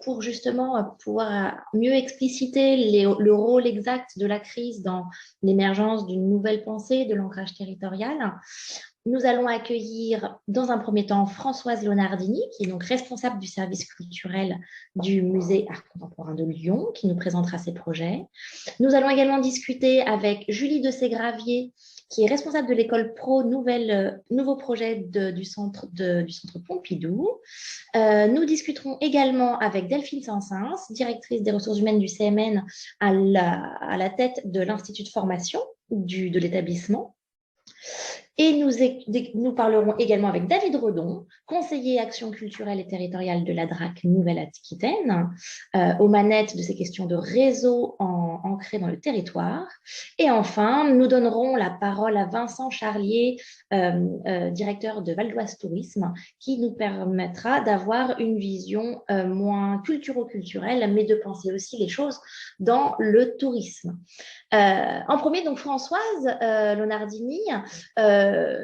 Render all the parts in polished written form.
pour justement pouvoir mieux expliciter le rôle exact de la crise dans l'émergence d'une nouvelle pensée de l'ancrage territorial. Nous allons accueillir dans un premier temps Françoise Lonardini, qui est donc responsable du service culturel du Musée Art Contemporain de Lyon, qui nous présentera ses projets. Nous allons également discuter avec Julie de Ségravier, qui est responsable de l'école pro nouveau projet du centre Pompidou. Nous discuterons également avec Delphine Sansins, directrice des ressources humaines du CMN à la tête de l'Institut de formation de l'établissement. Et nous parlerons également avec David Redon, conseiller action culturelle et territoriale de la DRAC Nouvelle-Aquitaine, aux manettes de ces questions de réseau ancrées dans le territoire. Et enfin, nous donnerons la parole à Vincent Charlier, directeur de Val d'Oise Tourisme, qui nous permettra d'avoir une vision moins culturo-culturelle, mais de penser aussi les choses dans le tourisme. En premier, donc Françoise Lonardini,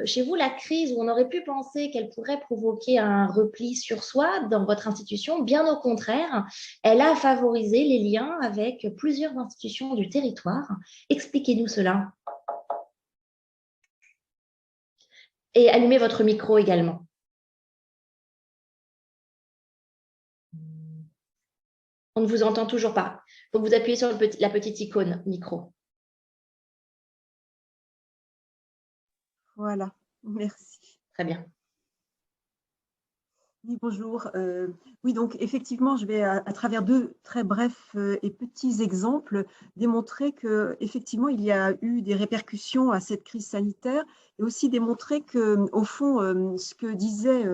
chez vous, la crise où on aurait pu penser qu'elle pourrait provoquer un repli sur soi dans votre institution, bien au contraire, elle a favorisé les liens avec plusieurs institutions du territoire. Expliquez-nous cela. Et allumez votre micro également. On ne vous entend toujours pas. Il faut que vous appuyez sur la petite icône micro. Voilà, merci. Très bien. Oui, bonjour. Oui, donc effectivement, je vais à travers deux très brefs et petits exemples démontrer qu'effectivement, il y a eu des répercussions à cette crise sanitaire et aussi démontrer qu'au fond, ce que disait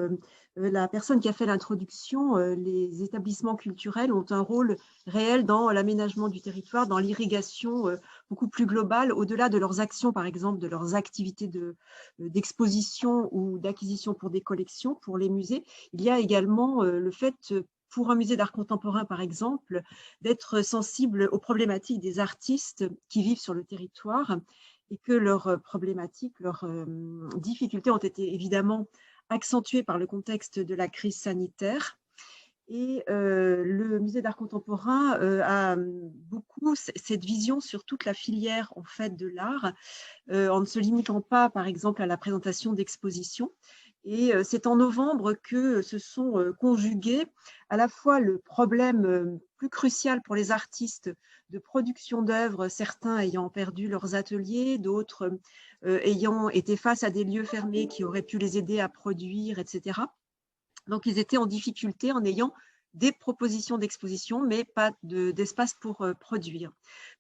la personne qui a fait l'introduction, les établissements culturels ont un rôle réel dans l'aménagement du territoire, dans l'irrigation beaucoup plus globale, au-delà de leurs actions, par exemple, de leurs activités d'exposition ou d'acquisition pour des collections, pour les musées. Il y a également le fait, pour un musée d'art contemporain, par exemple, d'être sensible aux problématiques des artistes qui vivent sur le territoire et que leurs problématiques, leurs difficultés ont été évidemment accentuées par le contexte de la crise sanitaire. Et le musée d'art contemporain a beaucoup cette vision sur toute la filière en fait, de l'art, en ne se limitant pas, par exemple, à la présentation d'expositions. Et c'est en novembre que se sont conjugués à la fois le problème plus crucial pour les artistes de production d'œuvres, certains ayant perdu leurs ateliers, d'autres ayant été face à des lieux fermés qui auraient pu les aider à produire, etc. Donc, ils étaient en difficulté en ayant des propositions d'exposition, mais pas d'espace pour produire.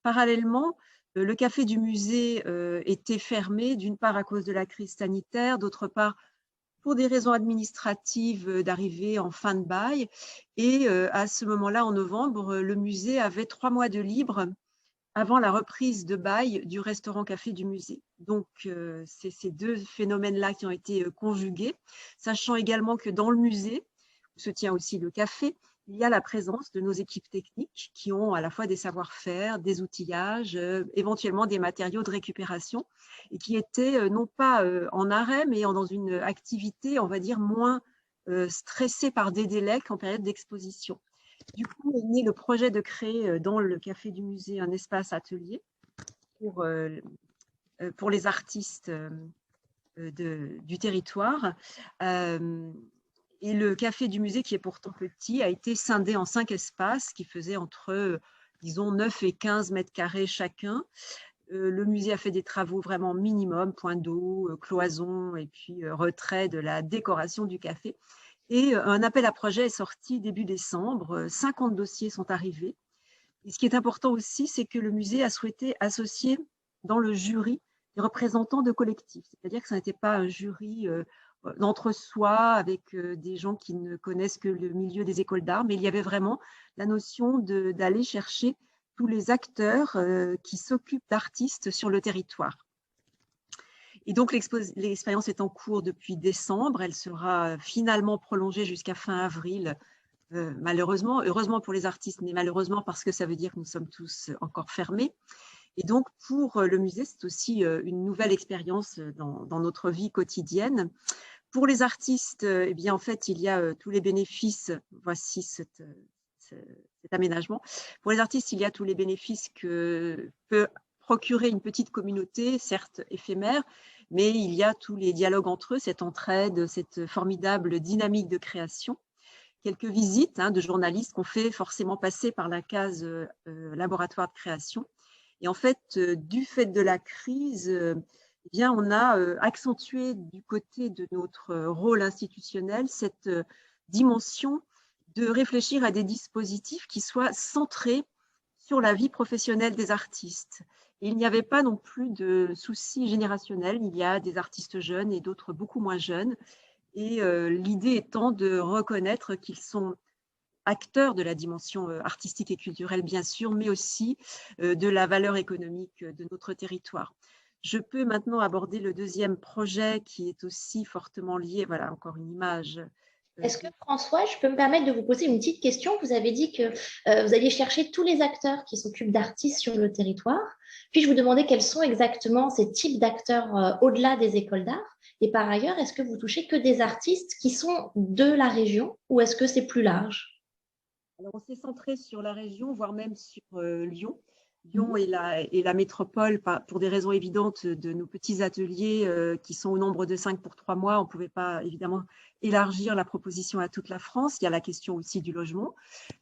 Parallèlement, le café du musée était fermé, d'une part à cause de la crise sanitaire, d'autre part pour des raisons administratives d'arriver en fin de bail. Et à ce moment-là, en novembre, le musée avait 3 mois de libre avant la reprise de bail du restaurant-café du musée. Donc, c'est ces deux phénomènes-là qui ont été conjugués, sachant également que dans le musée, où se tient aussi le café, il y a la présence de nos équipes techniques qui ont à la fois des savoir-faire, des outillages, éventuellement des matériaux de récupération, et qui étaient non pas en arrêt, mais dans une activité, on va dire, moins stressée par des délais qu'en période d'exposition. Du coup, est né le projet de créer dans le café du musée un espace atelier pour les artistes du territoire. Et le café du musée, qui est pourtant petit, a été scindé en 5 espaces qui faisaient entre, disons, 9 et 15 mètres carrés chacun. Le musée a fait des travaux vraiment minimum, point d'eau, cloison et puis retrait de la décoration du café. Et un appel à projet est sorti début décembre. 50 dossiers sont arrivés. Et ce qui est important aussi, c'est que le musée a souhaité associer dans le jury des représentants de collectifs. C'est-à-dire que ça n'était pas un jury d'entre-soi avec des gens qui ne connaissent que le milieu des écoles d'art, mais il y avait vraiment la notion d'aller chercher tous les acteurs qui s'occupent d'artistes sur le territoire. Et donc, l'expérience est en cours depuis décembre. Elle sera finalement prolongée jusqu'à fin avril, malheureusement. Heureusement pour les artistes, mais malheureusement parce que ça veut dire que nous sommes tous encore fermés. Et donc, pour le musée, c'est aussi une nouvelle expérience dans notre vie quotidienne Pour les artistes, eh bien, en fait, il y a tous les bénéfices. Voici cet aménagement. Pour les artistes, il y a tous les bénéfices que peut procurer une petite communauté, certes éphémère, mais il y a tous les dialogues entre eux, cette entraide, cette formidable dynamique de création. Quelques visites de journalistes qu'on fait forcément passer par la case laboratoire de création. Et en fait, du fait de la crise, eh bien, on a accentué du côté de notre rôle institutionnel cette dimension de réfléchir à des dispositifs qui soient centrés sur la vie professionnelle des artistes. Et il n'y avait pas non plus de souci générationnel. Il y a des artistes jeunes et d'autres beaucoup moins jeunes. Et l'idée étant de reconnaître qu'ils sont acteurs de la dimension artistique et culturelle, bien sûr, mais aussi de la valeur économique de notre territoire. Je peux maintenant aborder le deuxième projet qui est aussi fortement lié, voilà, encore une image. Est-ce que François, je peux me permettre de vous poser une petite question? Vous avez dit que vous alliez chercher tous les acteurs qui s'occupent d'artistes sur le territoire. Puis-je vous demander quels sont exactement ces types d'acteurs au-delà des écoles d'art? Et par ailleurs, est-ce que vous touchez que des artistes qui sont de la région ou est-ce que c'est plus large? Alors, on s'est centré sur la région, voire même sur Lyon. Lyon est la métropole, pour des raisons évidentes, de nos petits ateliers qui sont au nombre de 5 pour 3 mois. On ne pouvait pas évidemment élargir la proposition à toute la France. Il y a la question aussi du logement,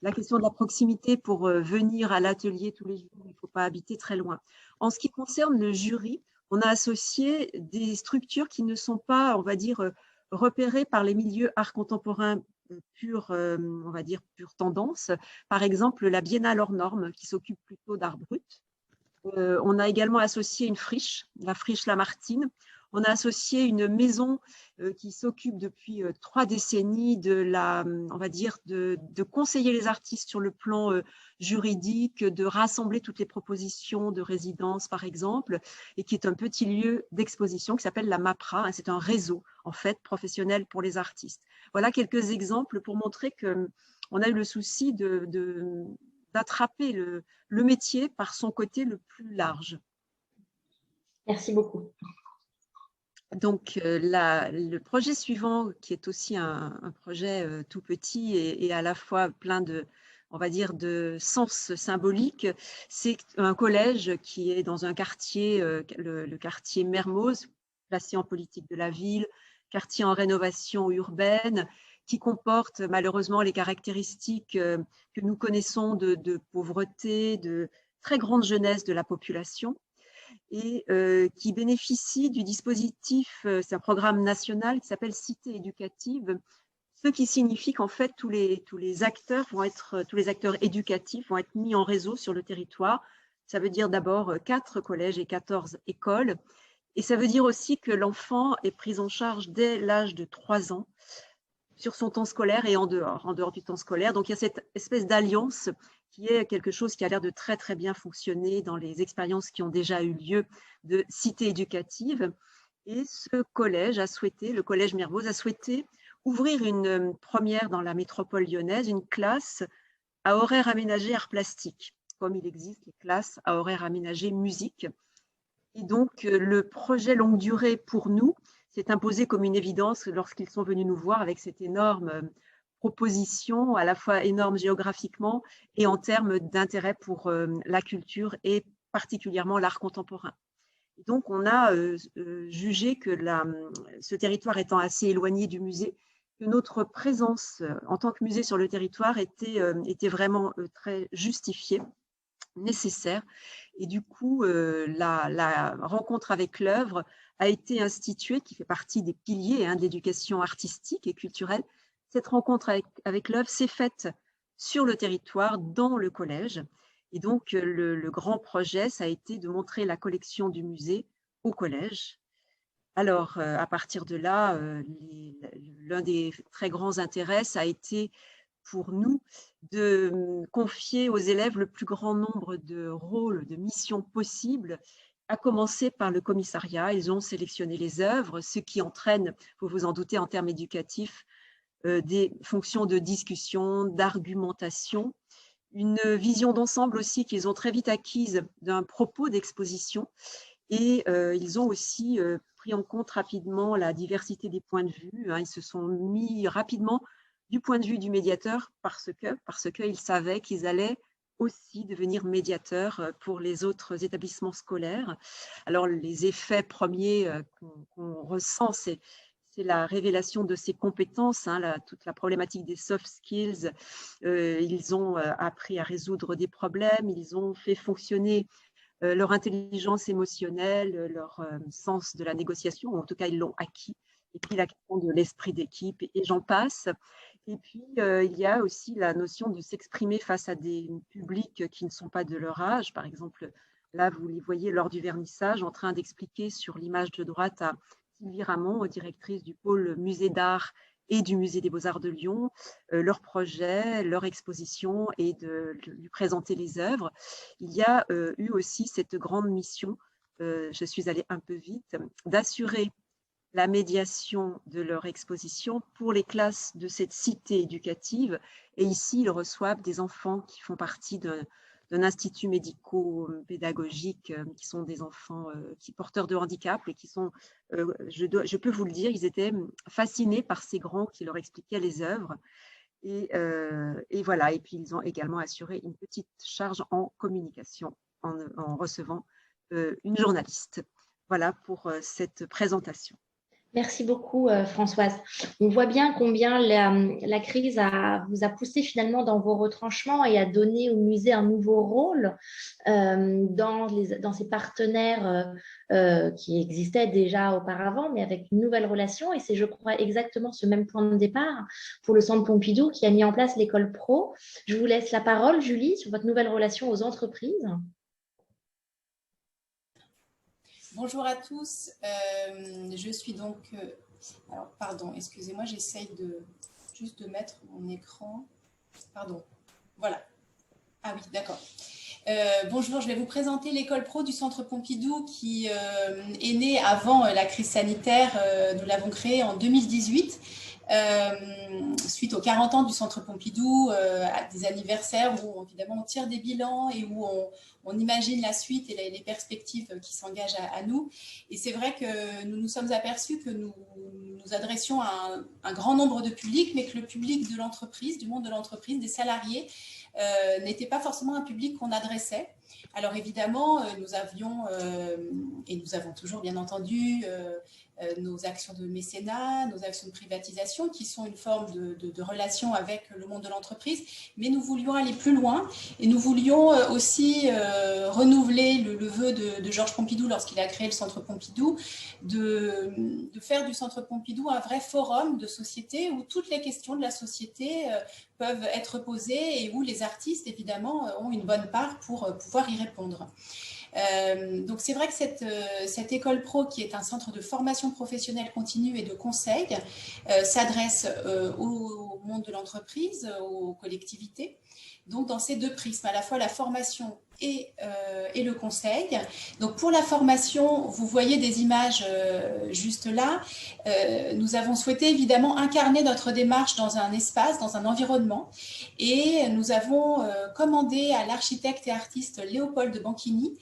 la question de la proximité pour venir à l'atelier tous les jours. Il ne faut pas habiter très loin. En ce qui concerne le jury, on a associé des structures qui ne sont pas, on va dire, repérées par les milieux art contemporain pure, on va dire, pure tendance. Par exemple, la Biennale hors norme qui s'occupe plutôt d'art brut. On a également associé une friche, la friche Lamartine. On a associé une maison qui s'occupe depuis 3 décennies on va dire, de conseiller les artistes sur le plan juridique, de rassembler toutes les propositions de résidence, par exemple, et qui est un petit lieu d'exposition qui s'appelle la MAPRA. C'est un réseau, en fait, professionnel pour les artistes. Voilà quelques exemples pour montrer qu'on a eu le souci d'attraper le métier par son côté le plus large. Merci beaucoup. Donc, le projet suivant, qui est aussi un projet tout petit et à la fois plein de, on va dire, de sens symbolique, c'est un collège qui est dans un quartier, le quartier Mermoz, placé en politique de la ville, quartier en rénovation urbaine, qui comporte malheureusement les caractéristiques que nous connaissons de pauvreté, de très grande jeunesse de la population, et qui bénéficie du dispositif, c'est un programme national qui s'appelle Cité éducative, ce qui signifie qu'en fait tous les acteurs éducatifs vont être mis en réseau sur le territoire. Ça veut dire d'abord 4 collèges et 14 écoles, et ça veut dire aussi que l'enfant est pris en charge dès l'âge de 3 ans sur son temps scolaire et en dehors du temps scolaire. Donc il y a cette espèce d'alliance qui est quelque chose qui a l'air de très très bien fonctionner dans les expériences qui ont déjà eu lieu de cité éducative. Et ce collège a souhaité, le collège Mermoz a souhaité ouvrir une première dans la métropole lyonnaise, une classe à horaire aménagé art plastique, comme il existe les classes à horaire aménagé musique. Et donc le projet longue durée pour nous s'est imposé comme une évidence lorsqu'ils sont venus nous voir avec cette énorme proposition, à la fois énorme géographiquement et en termes d'intérêt pour la culture et particulièrement l'art contemporain. Et donc, on a jugé que ce territoire étant assez éloigné du musée, que notre présence en tant que musée sur le territoire était vraiment très justifiée, nécessaire. Et du coup, la rencontre avec l'œuvre a été instituée, qui fait partie des piliers de l'éducation artistique et culturelle. Cette rencontre avec l'œuvre s'est faite sur le territoire, dans le collège. Et donc, le grand projet, ça a été de montrer la collection du musée au collège. Alors, à partir de là, l'un des très grands intérêts, ça a été pour nous de confier aux élèves le plus grand nombre de rôles, de missions possibles, à commencer par le commissariat. Ils ont sélectionné les œuvres, ce qui entraîne, vous vous en doutez, en termes éducatifs, des fonctions de discussion, d'argumentation, une vision d'ensemble aussi qu'ils ont très vite acquise d'un propos d'exposition. Et ils ont aussi pris en compte rapidement la diversité des points de vue. Ils se sont mis rapidement du point de vue du médiateur parce qu'ils savaient qu'ils allaient aussi devenir médiateurs pour les autres établissements scolaires. Alors, les effets premiers qu'on ressent, c'est la révélation de ces compétences, toute la problématique des soft skills. Ils ont appris à résoudre des problèmes, ils ont fait fonctionner leur intelligence émotionnelle, leur sens de la négociation, ou en tout cas, ils l'ont acquis. Et puis, la question de l'esprit d'équipe, et j'en passe. Et puis, il y a aussi la notion de s'exprimer face à des publics qui ne sont pas de leur âge. Par exemple, là, vous les voyez lors du vernissage en train d'expliquer sur l'image de droite à Sylvie Ramon, directrice du pôle musée d'art et du musée des Beaux-Arts de Lyon, leur projet, leur exposition et de lui présenter les œuvres. Il y a eu aussi cette grande mission, je suis allée un peu vite, d'assurer la médiation de leur exposition pour les classes de cette cité éducative. Et ici, ils reçoivent des enfants qui font partie d'un institut médico-pédagogique, qui sont des enfants qui porteurs de handicap et qui sont, je peux vous le dire, ils étaient fascinés par ces grands qui leur expliquaient les œuvres. Et voilà, et puis ils ont également assuré une petite charge en communication en recevant une journaliste. Voilà pour cette présentation. Merci beaucoup, Françoise. On voit bien combien la crise vous a poussé finalement dans vos retranchements et a donné au musée un nouveau rôle dans ses partenaires qui existaient déjà auparavant, mais avec une nouvelle relation. Et c'est, je crois, exactement ce même point de départ pour le Centre Pompidou qui a mis en place l'école pro. Je vous laisse la parole, Julie, sur votre nouvelle relation aux entreprises. Bonjour à tous, je suis donc, alors pardon, excusez-moi, j'essaye juste de mettre mon écran, pardon, voilà, ah oui, d'accord. Bonjour, je vais vous présenter l'école pro du Centre Pompidou qui est née avant la crise sanitaire, nous l'avons créée en 2018. Suite aux 40 ans du Centre Pompidou, à des anniversaires où évidemment on tire des bilans et où on imagine la suite et les perspectives qui s'engagent à nous. Et c'est vrai que nous nous sommes aperçus que nous nous adressions à un grand nombre de publics, mais que le public de l'entreprise, du monde de l'entreprise, des salariés, n'était pas forcément un public qu'on adressait. Alors évidemment, nous avions, et nous avons toujours bien entendu, nos actions de mécénat, nos actions de privatisation qui sont une forme de relation avec le monde de l'entreprise, mais nous voulions aller plus loin et nous voulions aussi renouveler le vœu de Georges Pompidou lorsqu'il a créé le Centre Pompidou, de faire du Centre Pompidou un vrai forum de société où toutes les questions de la société peuvent être posées et où les artistes évidemment ont une bonne part pour pouvoir y répondre. Donc c'est vrai que cette école pro qui est un centre de formation professionnelle continue et de conseil s'adresse au monde de l'entreprise, aux collectivités, donc dans ces deux prismes, à la fois la formation et le conseil. Donc pour la formation, vous voyez des images juste là. Nous avons souhaité évidemment incarner notre démarche dans un espace, dans un environnement, et nous avons commandé à l'architecte et artiste Léopold Banchini,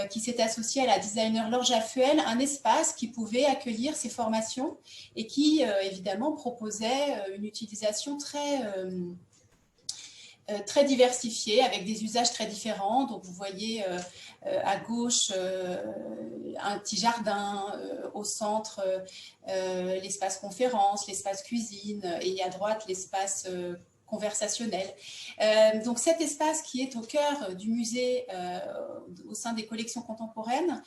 qui s'est associé à la designer Laure Jaffuel, un espace qui pouvait accueillir ces formations et qui évidemment proposait une utilisation très diversifiée avec des usages très différents. Donc vous voyez à gauche un petit jardin, au centre l'espace conférence, l'espace cuisine et à droite l'espace conversationnel. Donc cet espace qui est au cœur du musée au sein des collections contemporaines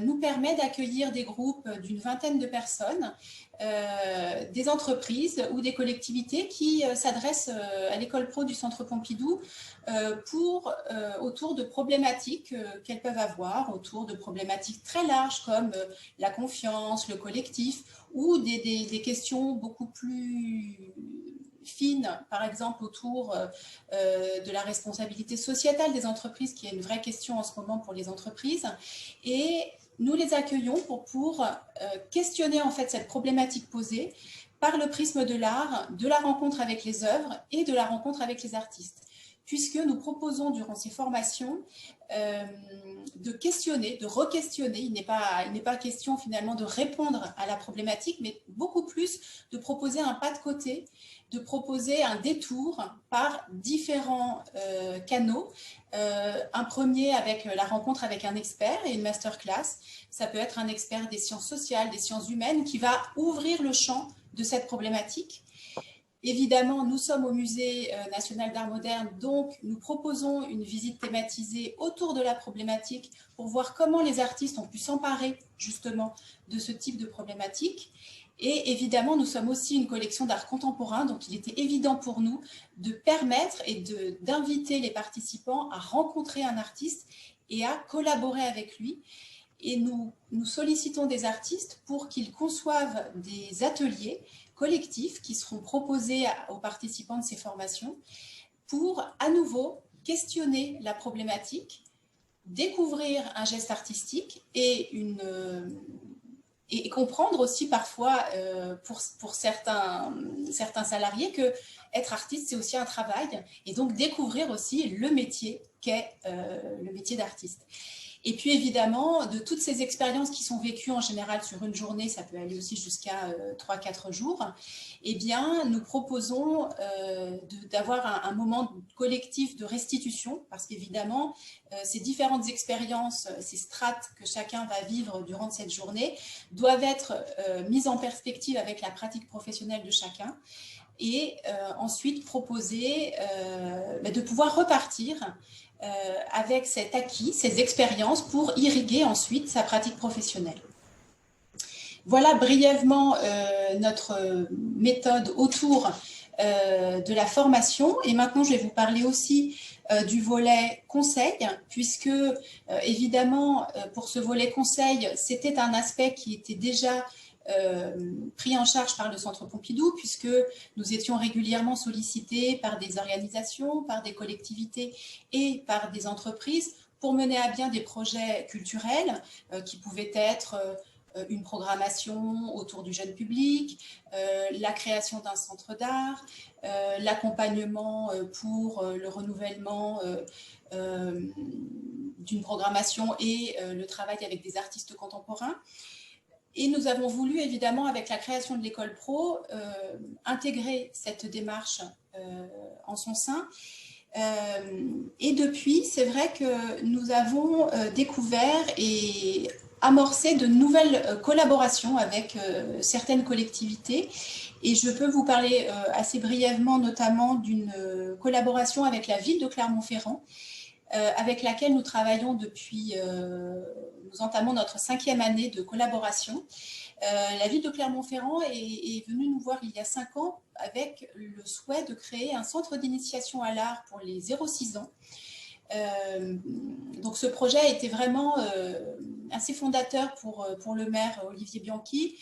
nous permet d'accueillir des groupes d'une vingtaine de personnes, des entreprises ou des collectivités qui s'adressent à l'école pro du Centre Pompidou autour de problématiques qu'elles peuvent avoir, autour de problématiques très larges comme la confiance, le collectif ou des questions beaucoup plus fines, par exemple autour de la responsabilité sociétale des entreprises, qui est une vraie question en ce moment pour les entreprises. Et nous les accueillons pour questionner en fait cette problématique posée, par le prisme de l'art, de la rencontre avec les œuvres et de la rencontre avec les artistes, puisque nous proposons durant ces formations de questionner, de re-questionner. Il n'est pas question finalement de répondre à la problématique, mais beaucoup plus de proposer un pas de côté, de proposer un détour par différents canaux. Un premier avec la rencontre avec un expert et une masterclass. Ça peut être un expert des sciences sociales, des sciences humaines, qui va ouvrir le champ de cette problématique. Évidemment, nous sommes au Musée national d'art moderne, donc nous proposons une visite thématisée autour de la problématique pour voir comment les artistes ont pu s'emparer justement de ce type de problématique. Et évidemment, nous sommes aussi une collection d'art contemporain, donc il était évident pour nous de permettre et d'inviter les participants à rencontrer un artiste et à collaborer avec lui. Et nous sollicitons des artistes pour qu'ils conçoivent des ateliers collectifs qui seront proposés aux participants de ces formations pour à nouveau questionner la problématique, découvrir un geste artistique et comprendre aussi parfois pour certains salariés que être artiste c'est aussi un travail, et donc découvrir aussi le métier qu'est le métier d'artiste. Et puis évidemment, de toutes ces expériences qui sont vécues en général sur une journée, ça peut aller aussi jusqu'à 3-4 jours, eh bien, nous proposons d'avoir un moment collectif de restitution, parce qu'évidemment, ces différentes expériences, ces strates que chacun va vivre durant cette journée, doivent être mises en perspective avec la pratique professionnelle de chacun, et ensuite proposer de pouvoir repartir avec cet acquis, ces expériences pour irriguer ensuite sa pratique professionnelle. Voilà brièvement notre méthode autour de la formation. Et maintenant, je vais vous parler aussi du volet conseil, puisque évidemment, pour ce volet conseil, c'était un aspect qui était déjà pris en charge par le Centre Pompidou, puisque nous étions régulièrement sollicités par des organisations, par des collectivités et par des entreprises pour mener à bien des projets culturels qui pouvaient être une programmation autour du jeune public, la création d'un centre d'art, l'accompagnement pour le renouvellement d'une programmation et le travail avec des artistes contemporains. Et nous avons voulu, évidemment, avec la création de l'école pro, intégrer cette démarche en son sein. Et depuis, c'est vrai que nous avons découvert et amorcé de nouvelles collaborations avec certaines collectivités. Et je peux vous parler assez brièvement, notamment d'une collaboration avec la ville de Clermont-Ferrand, avec laquelle nous travaillons depuis, nous entamons notre 5e année de collaboration. La ville de Clermont-Ferrand est venue nous voir il y a 5 ans avec le souhait de créer un centre d'initiation à l'art pour les 0-6 ans. Donc ce projet a été vraiment assez fondateur pour le maire Olivier Bianchi,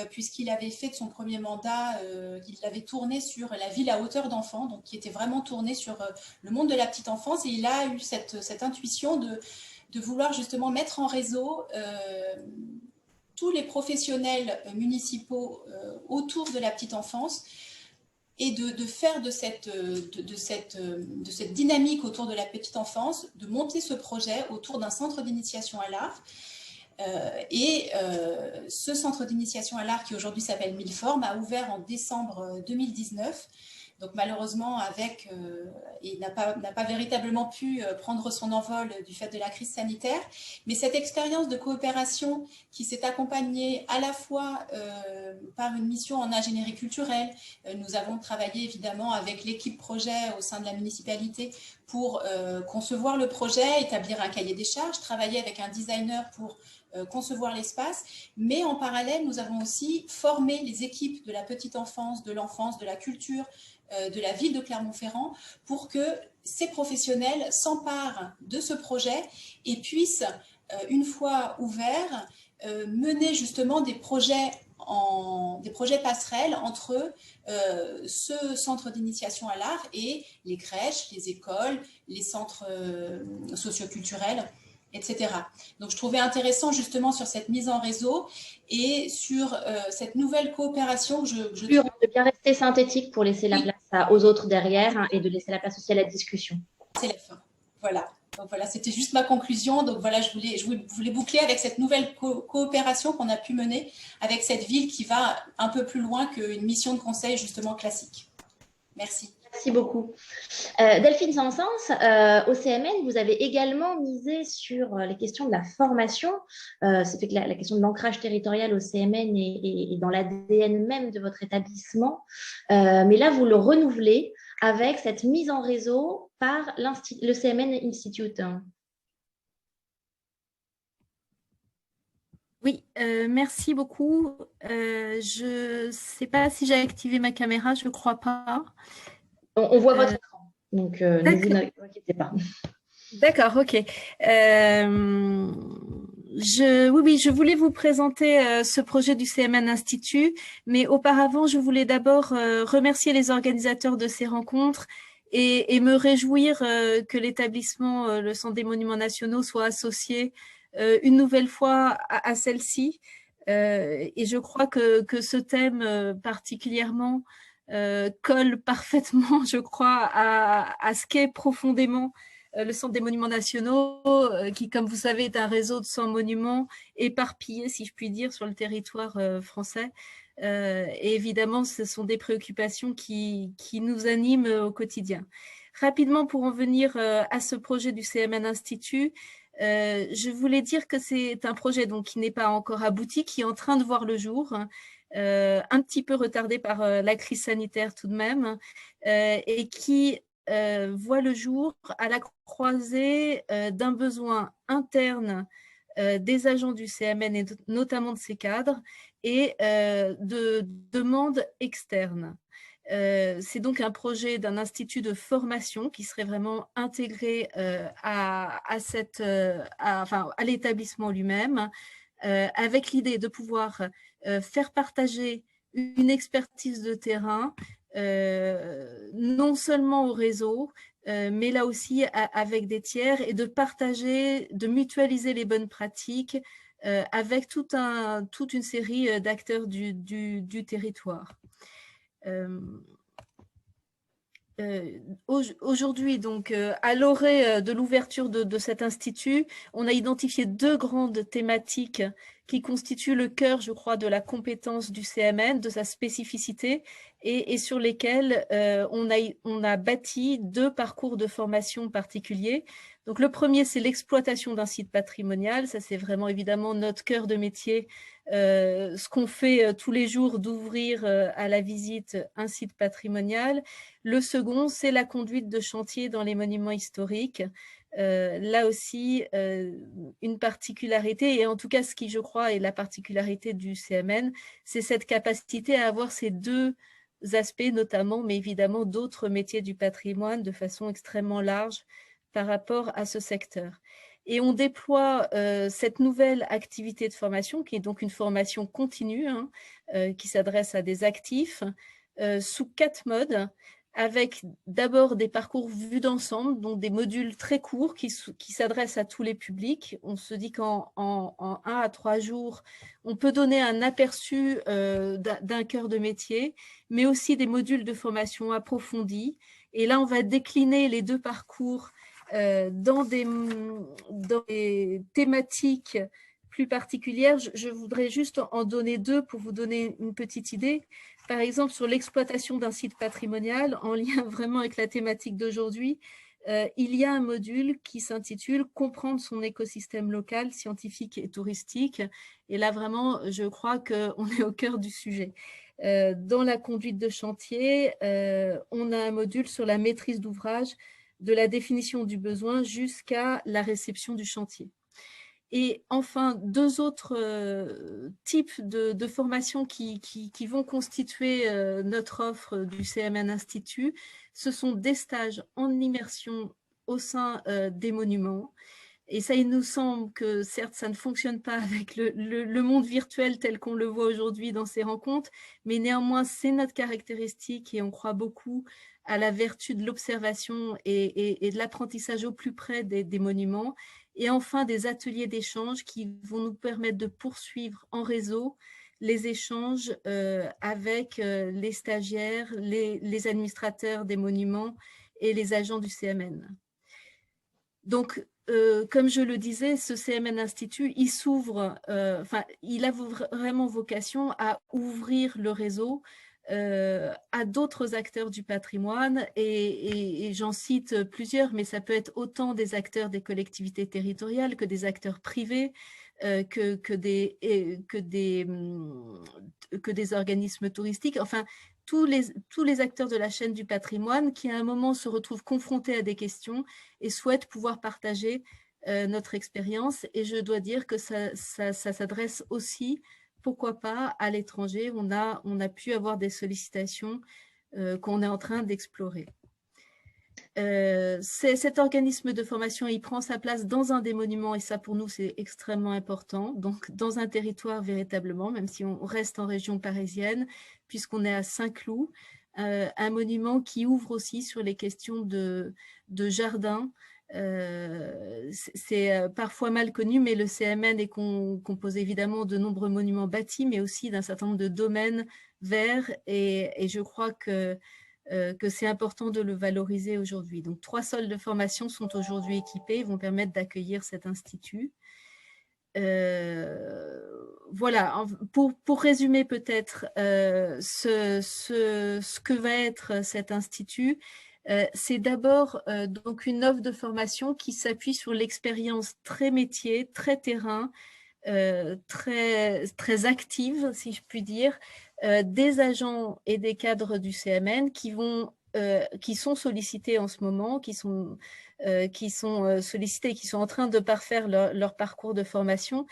puisqu'il avait fait de son premier mandat, il l'avait tourné sur la ville à hauteur d'enfant, donc qui était vraiment tourné sur le monde de la petite enfance, et il a eu cette intuition de vouloir justement mettre en réseau tous les professionnels municipaux autour de la petite enfance, et de faire de cette dynamique autour de la petite enfance, de monter ce projet autour d'un centre d'initiation à l'art. Ce centre d'initiation à l'art, qui aujourd'hui s'appelle Milleformes, a ouvert en décembre 2019. Donc malheureusement, il n'a pas véritablement pu prendre son envol du fait de la crise sanitaire. Mais cette expérience de coopération qui s'est accompagnée à la fois par une mission en ingénierie culturelle, nous avons travaillé évidemment avec l'équipe projet au sein de la municipalité pour concevoir le projet, établir un cahier des charges, travailler avec un designer pour concevoir l'espace, mais en parallèle, nous avons aussi formé les équipes de la petite enfance, de l'enfance, de la culture, de la ville de Clermont-Ferrand pour que ces professionnels s'emparent de ce projet et puissent, une fois ouverts, mener justement des projets passerelles entre ce centre d'initiation à l'art et les crèches, les écoles, les centres socioculturels etc. Donc, je trouvais intéressant justement sur cette mise en réseau et sur cette nouvelle coopération que je trouve. De bien rester synthétique pour laisser la place aux autres derrière, hein, et de laisser la place aussi à la discussion. C'est la fin. Voilà. Donc voilà, c'était juste ma conclusion. Donc voilà, je voulais boucler avec cette nouvelle coopération qu'on a pu mener avec cette ville qui va un peu plus loin qu'une mission de conseil justement classique. Merci. Merci beaucoup. Delphine Sansens, au CMN, vous avez également misé sur les questions de la formation. Ça fait que la question de l'ancrage territorial au CMN est dans l'ADN même de votre établissement. Mais là, vous le renouvelez avec cette mise en réseau par le CMN Institute. Oui, merci beaucoup. Je ne sais pas si j'ai activé ma caméra, je ne crois pas. On voit votre écran, donc ne vous inquiétez pas. D'accord, ok. Oui, je voulais vous présenter ce projet du CMN Institut, mais auparavant, je voulais d'abord remercier les organisateurs de ces rencontres et me réjouir que l'établissement, le Centre des Monuments Nationaux, soit associé une nouvelle fois à celle-ci. Et je crois que ce thème particulièrement colle parfaitement, je crois, à ce qu'est profondément le Centre des Monuments Nationaux, qui, comme vous savez, est un réseau de 100 monuments éparpillés, si je puis dire, sur le territoire français. Et évidemment, ce sont des préoccupations qui nous animent au quotidien. Rapidement, pour en venir à ce projet du CMN Institut, je voulais dire que c'est un projet donc, qui n'est pas encore abouti, qui est en train de voir le jour, un petit peu retardé par la crise sanitaire tout de même, et qui voit le jour à la croisée d'un besoin interne des agents du CMN et notamment de ses cadres et de demandes externes. C'est donc un projet d'un institut de formation qui serait vraiment intégré à l'établissement lui-même, avec l'idée de pouvoir faire partager une expertise de terrain, non seulement au réseau, mais là aussi avec des tiers, et de partager, de mutualiser les bonnes pratiques avec toute une série d'acteurs du territoire. Aujourd'hui, donc, à l'orée de l'ouverture de cet institut, on a identifié 2 grandes thématiques qui constituent le cœur, je crois, de la compétence du CMN, de sa spécificité, et sur lesquelles on a bâti 2 parcours de formation particuliers. Donc, le premier, c'est l'exploitation d'un site patrimonial. Ça, c'est vraiment évidemment notre cœur de métier, ce qu'on fait tous les jours, d'ouvrir à la visite un site patrimonial. Le second, c'est la conduite de chantier dans les monuments historiques. Là aussi, une particularité, et en tout cas ce qui, je crois, est la particularité du CMN, c'est cette capacité à avoir ces 2 aspects notamment, mais évidemment d'autres métiers du patrimoine de façon extrêmement large par rapport à ce secteur. Et on déploie cette nouvelle activité de formation, qui est donc une formation continue, qui s'adresse à des actifs, sous 4 modes, avec d'abord des parcours vus d'ensemble, donc des modules très courts qui s'adressent à tous les publics. On se dit qu'en 1 à 3 jours, on peut donner un aperçu d'un cœur de métier, mais aussi des modules de formation approfondis. Et là, on va décliner les 2 parcours dans des thématiques plus particulières. Je voudrais juste en donner 2 pour vous donner une petite idée. Par exemple, sur l'exploitation d'un site patrimonial, en lien vraiment avec la thématique d'aujourd'hui, il y a un module qui s'intitule « Comprendre son écosystème local, scientifique et touristique ». Et là, vraiment, je crois qu'on est au cœur du sujet. Dans la conduite de chantier, on a un module sur la maîtrise d'ouvrage, de la définition du besoin jusqu'à la réception du chantier. Et enfin, 2 autres types de formations qui vont constituer notre offre du CMN Institut, ce sont des stages en immersion au sein des monuments. Et ça, il nous semble que certes, ça ne fonctionne pas avec le monde virtuel tel qu'on le voit aujourd'hui dans ces rencontres, mais néanmoins, c'est notre caractéristique et on croit beaucoup à la vertu de l'observation et de l'apprentissage au plus près des monuments. Et enfin, des ateliers d'échange qui vont nous permettre de poursuivre en réseau les échanges avec les stagiaires, les administrateurs des monuments et les agents du CMN. Donc, comme je le disais, ce CMN Institut, il s'ouvre, il a vraiment vocation à ouvrir le réseau à d'autres acteurs du patrimoine et j'en cite plusieurs, mais ça peut être autant des acteurs des collectivités territoriales que des acteurs privés, que des organismes touristiques, enfin tous les acteurs de la chaîne du patrimoine qui à un moment se retrouvent confrontés à des questions et souhaitent pouvoir partager notre expérience. Et je dois dire que ça s'adresse aussi, pourquoi pas, à l'étranger. On a pu avoir des sollicitations qu'on est en train d'explorer. Cet organisme de formation, il prend sa place dans un des monuments et ça pour nous c'est extrêmement important, donc dans un territoire véritablement, même si on reste en région parisienne, puisqu'on est à Saint-Cloud, un monument qui ouvre aussi sur les questions de jardin. C'est parfois mal connu, mais le CMN est composé évidemment de nombreux monuments bâtis, mais aussi d'un certain nombre de domaines verts et je crois que c'est important de le valoriser aujourd'hui. Donc, 3 sols de formation sont aujourd'hui équipés et vont permettre d'accueillir cet institut. Voilà, pour résumer peut-être ce que va être cet institut, c'est d'abord donc une offre de formation qui s'appuie sur l'expérience très métier, très terrain, très active, si je puis dire, des agents et des cadres du CMN qui sont sollicités en ce moment, qui sont sollicités, qui sont en train de parfaire leur parcours de formation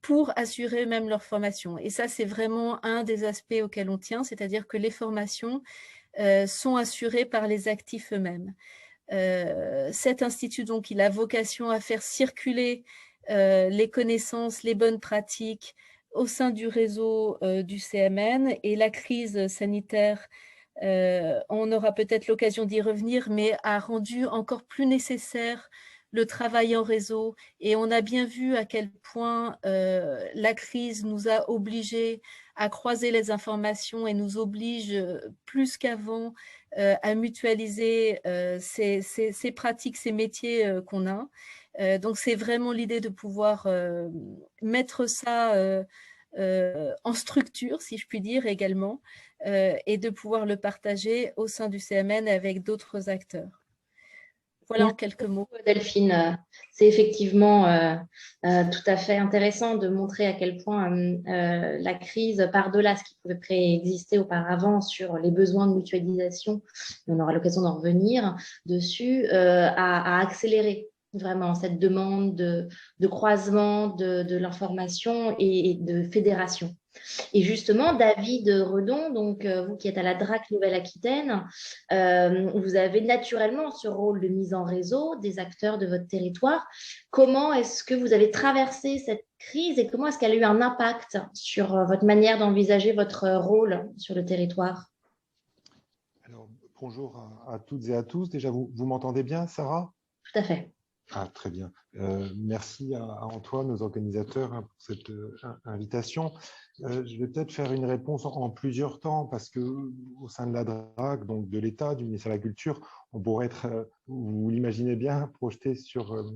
pour assurer même leur formation. Et ça, c'est vraiment un des aspects auxquels on tient, c'est-à-dire que les formations sont assurées par les actifs eux-mêmes. Cet institut, donc, il a vocation à faire circuler les connaissances, les bonnes pratiques au sein du réseau du CMN, et la crise sanitaire, on aura peut-être l'occasion d'y revenir, mais a rendu encore plus nécessaire le travail en réseau, et on a bien vu à quel point la crise nous a obligés à croiser les informations et nous oblige plus qu'avant à mutualiser ces pratiques, ces métiers qu'on a. Donc, c'est vraiment l'idée de pouvoir mettre ça en structure, si je puis dire également, et de pouvoir le partager au sein du CMN avec d'autres acteurs. Voilà en quelques mots. Delphine, c'est effectivement tout à fait intéressant de montrer à quel point la crise, par-delà ce qui pouvait préexister auparavant sur les besoins de mutualisation, on aura l'occasion d'en revenir dessus, a accéléré vraiment cette demande de croisement de l'information et de fédération. Et justement, David Redon, donc vous qui êtes à la DRAC Nouvelle-Aquitaine, vous avez naturellement ce rôle de mise en réseau des acteurs de votre territoire. Comment est-ce que vous avez traversé cette crise et comment est-ce qu'elle a eu un impact sur votre manière d'envisager votre rôle sur le territoire? Alors, bonjour à toutes et à tous. Déjà, vous m'entendez bien, Sarah? Tout à fait. Ah, très bien. Merci à Antoine, aux organisateurs, pour cette invitation. Je vais peut-être faire une réponse en plusieurs temps parce que au sein de la DRAC, donc de l'État, du ministère de la Culture, on pourrait être, vous l'imaginez bien, projeté sur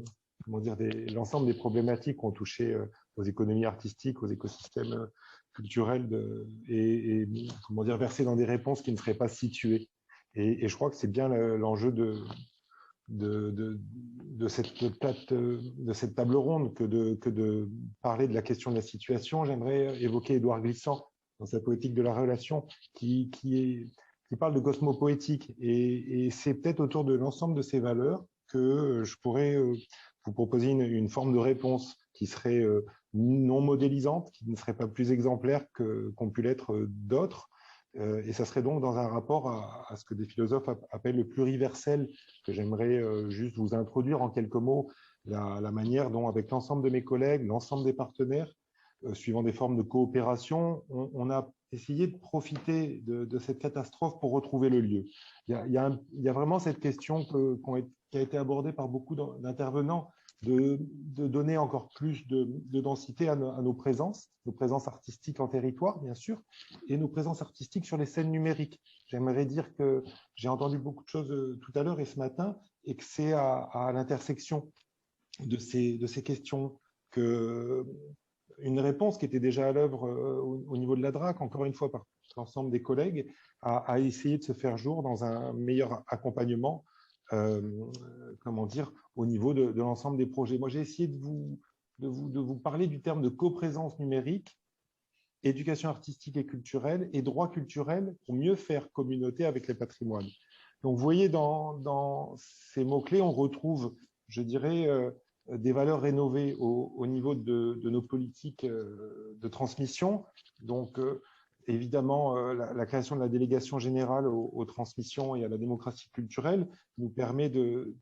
comment dire, l'ensemble des problématiques qui ont touché aux économies artistiques, aux écosystèmes culturels et comment dire, versé dans des réponses qui ne seraient pas situées. Et je crois que c'est bien l'enjeu de cette table ronde que de parler de la question de la situation. J'aimerais évoquer Édouard Glissant dans sa poétique de la relation qui parle de cosmopoétique et c'est peut-être autour de l'ensemble de ces valeurs que je pourrais vous proposer une forme de réponse qui serait non modélisante, qui ne serait pas plus exemplaire qu'ont pu l'être d'autres. Et ça serait donc dans un rapport à ce que des philosophes appellent le pluriversel, que j'aimerais juste vous introduire en quelques mots, la manière dont, avec l'ensemble de mes collègues, l'ensemble des partenaires, suivant des formes de coopération, on a essayer de profiter de cette catastrophe pour retrouver le lieu. Il y a vraiment cette question qui a été abordée par beaucoup d'intervenants, de donner encore plus de densité à nos présences artistiques en territoire, bien sûr, et nos présences artistiques sur les scènes numériques. J'aimerais dire que j'ai entendu beaucoup de choses tout à l'heure et ce matin, et que c'est à l'intersection de ces questions que une réponse qui était déjà à l'œuvre au niveau de la DRAC, encore une fois par l'ensemble des collègues, a essayé de se faire jour dans un meilleur accompagnement, comment dire, au niveau de l'ensemble des projets. Moi, j'ai essayé de vous parler du terme de coprésence numérique, éducation artistique et culturelle et droit culturel pour mieux faire communauté avec les patrimoines. Donc, vous voyez, dans ces mots-clés, on retrouve, je dirais, des valeurs rénovées au niveau de nos politiques de transmission. Donc, évidemment, la création de la délégation générale aux transmissions et à la démocratie culturelle nous permet de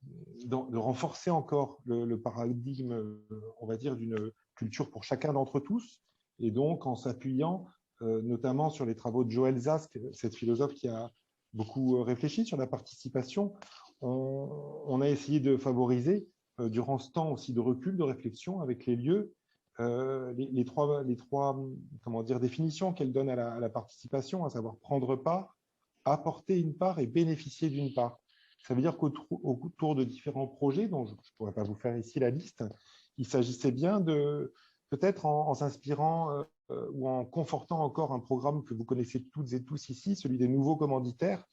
renforcer encore le paradigme, on va dire, d'une culture pour chacun d'entre tous. Et donc, en s'appuyant notamment sur les travaux de Joël Zask, cette philosophe qui a beaucoup réfléchi sur la participation, on a essayé de favoriser durant ce temps aussi de recul, de réflexion avec les lieux, les trois comment dire, définitions qu'elle donne à la participation, à savoir prendre part, apporter une part et bénéficier d'une part. Ça veut dire qu'autour de différents projets, dont je ne pourrais pas vous faire ici la liste, il s'agissait bien de, peut-être en s'inspirant ou en confortant encore un programme que vous connaissez toutes et tous ici, celui des nouveaux commanditaires,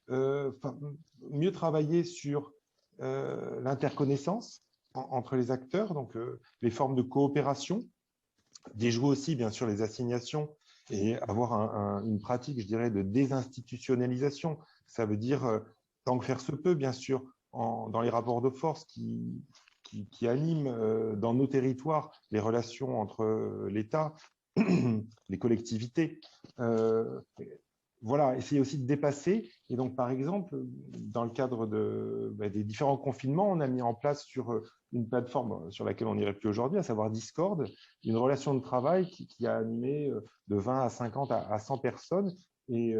mieux travailler sur l'interconnaissance entre les acteurs, donc les formes de coopération, déjouer aussi bien sûr les assignations et avoir une pratique, je dirais, de désinstitutionnalisation. Ça veut dire, tant que faire se peut, bien sûr, dans les rapports de force qui animent dans nos territoires les relations entre l'État, les collectivités, voilà, essayer aussi de dépasser. Et donc, par exemple, dans le cadre des différents confinements, on a mis en place sur une plateforme sur laquelle on n'irait plus aujourd'hui, à savoir Discord, une relation de travail qui a animé de 20 à 50 à 100 personnes, et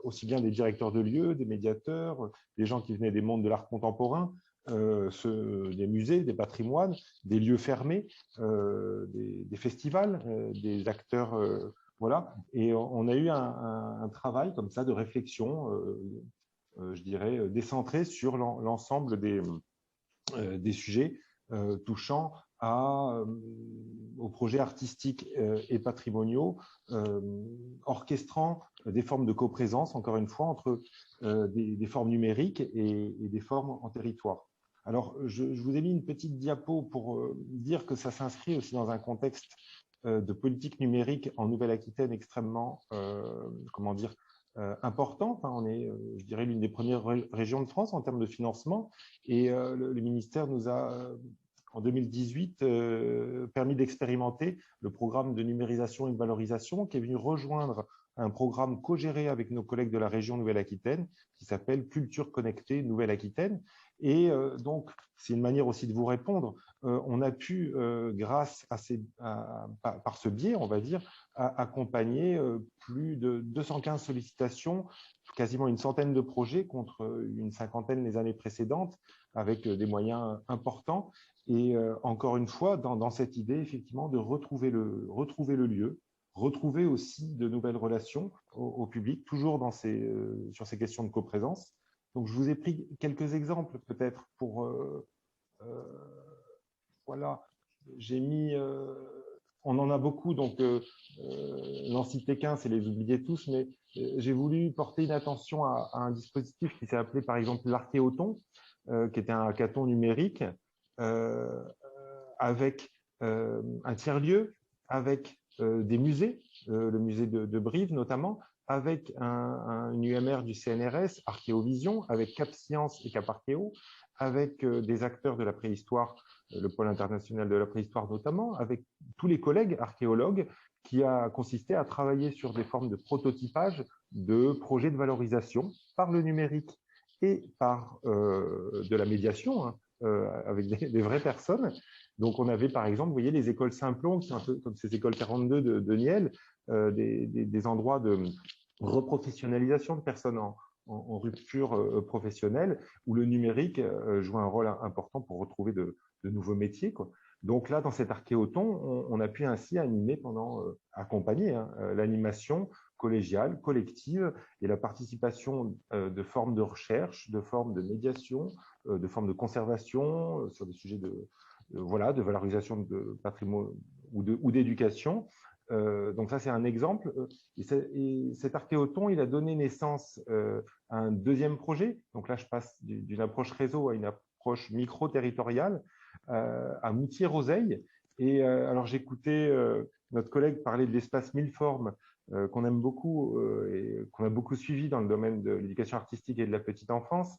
aussi bien des directeurs de lieux, des médiateurs, des gens qui venaient des mondes de l'art contemporain, des musées, des patrimoines, des lieux fermés, des festivals, des acteurs... voilà, et on a eu un travail comme ça de réflexion, je dirais, décentré sur l'ensemble des sujets touchant aux projets artistiques et patrimoniaux, orchestrant des formes de coprésence, encore une fois, entre des formes numériques et des formes en territoire. Alors, je vous ai mis une petite diapo pour dire que ça s'inscrit aussi dans un contexte de politique numérique en Nouvelle-Aquitaine extrêmement, comment dire, importante. On est, je dirais, l'une des premières régions de France en termes de financement, et le ministère nous a, en 2018, permis d'expérimenter le programme de numérisation et de valorisation qui est venu rejoindre un programme co-géré avec nos collègues de la région Nouvelle-Aquitaine qui s'appelle Culture Connectée Nouvelle-Aquitaine. Et donc, c'est une manière aussi de vous répondre. On a pu, grâce par ce biais, on va dire, accompagner plus de 215 sollicitations, quasiment une centaine de projets contre une cinquantaine les années précédentes, avec des moyens importants. Et encore une fois, dans cette idée, effectivement, de retrouver le lieu, retrouver aussi de nouvelles relations au public, toujours sur ces questions de coprésence. Donc, je vous ai pris quelques exemples peut-être pour... voilà, j'ai mis... on en a beaucoup, donc n'en citer qu'un, c'est les oublier tous, mais j'ai voulu porter une attention à un dispositif qui s'est appelé par exemple l'Archéoton, qui était un hackathon numérique, avec un tiers-lieu, avec des musées, le musée de Brive notamment, avec une UMR du CNRS, Archéovision, avec Cap Science et Cap Archéo, avec des acteurs de la préhistoire, le pôle international de la préhistoire notamment, avec tous les collègues archéologues, qui a consisté à travailler sur des formes de prototypage de projets de valorisation par le numérique et par de la médiation, hein, avec des vraies personnes. Donc, on avait, par exemple, vous voyez, les écoles Saint-Plon, qui sont un peu comme ces écoles 42 de Niel, des endroits de reprofessionnalisation de personnes en rupture professionnelle, où le numérique joue un rôle important pour retrouver de nouveaux métiers, quoi. Donc là, dans cet archéoton, on a pu ainsi animer accompagner l'animation collégiale, collective, et la participation de formes de recherche, de formes de médiation, de formes de conservation sur des sujets de valorisation de patrimoine ou d'éducation. Donc ça, c'est un exemple. Et cet archéoton, il a donné naissance à un deuxième projet. Donc là, je passe d'une approche réseau à une approche micro-territoriale à Moutier-Roseille. Et alors, j'écoutais notre collègue parler de l'espace mille formes qu'on aime beaucoup et qu'on a beaucoup suivi dans le domaine de l'éducation artistique et de la petite enfance.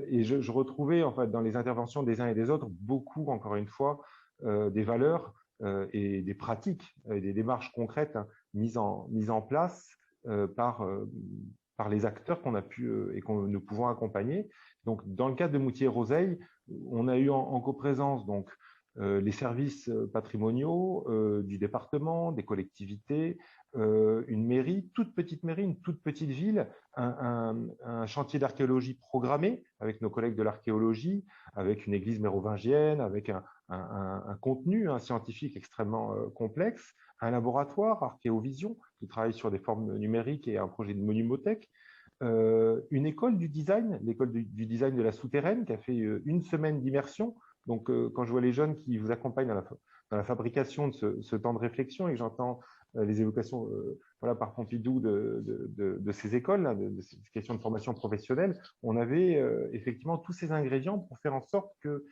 Et je retrouvais en fait, dans les interventions des uns et des autres beaucoup, encore une fois, des valeurs et des pratiques, et des démarches concrètes mises en place par les acteurs qu'on a pu et que nous pouvons accompagner. Donc, dans le cadre de Moutier-Roseille, on a eu en coprésence donc les services patrimoniaux du département, des collectivités, une mairie, une toute petite ville, un chantier d'archéologie programmé avec nos collègues de l'archéologie, avec une église mérovingienne, avec un contenu scientifique extrêmement complexe, un laboratoire, Archéovision, qui travaille sur des formes numériques et un projet de monumothèque, une école du design, l'école du design de la Souterraine, qui a fait une semaine d'immersion. Donc, quand je vois les jeunes qui vous accompagnent dans la fabrication de ce temps de réflexion et que j'entends les évocations par Pompidou de ces écoles, de ces questions de formation professionnelle, on avait effectivement tous ces ingrédients pour faire en sorte que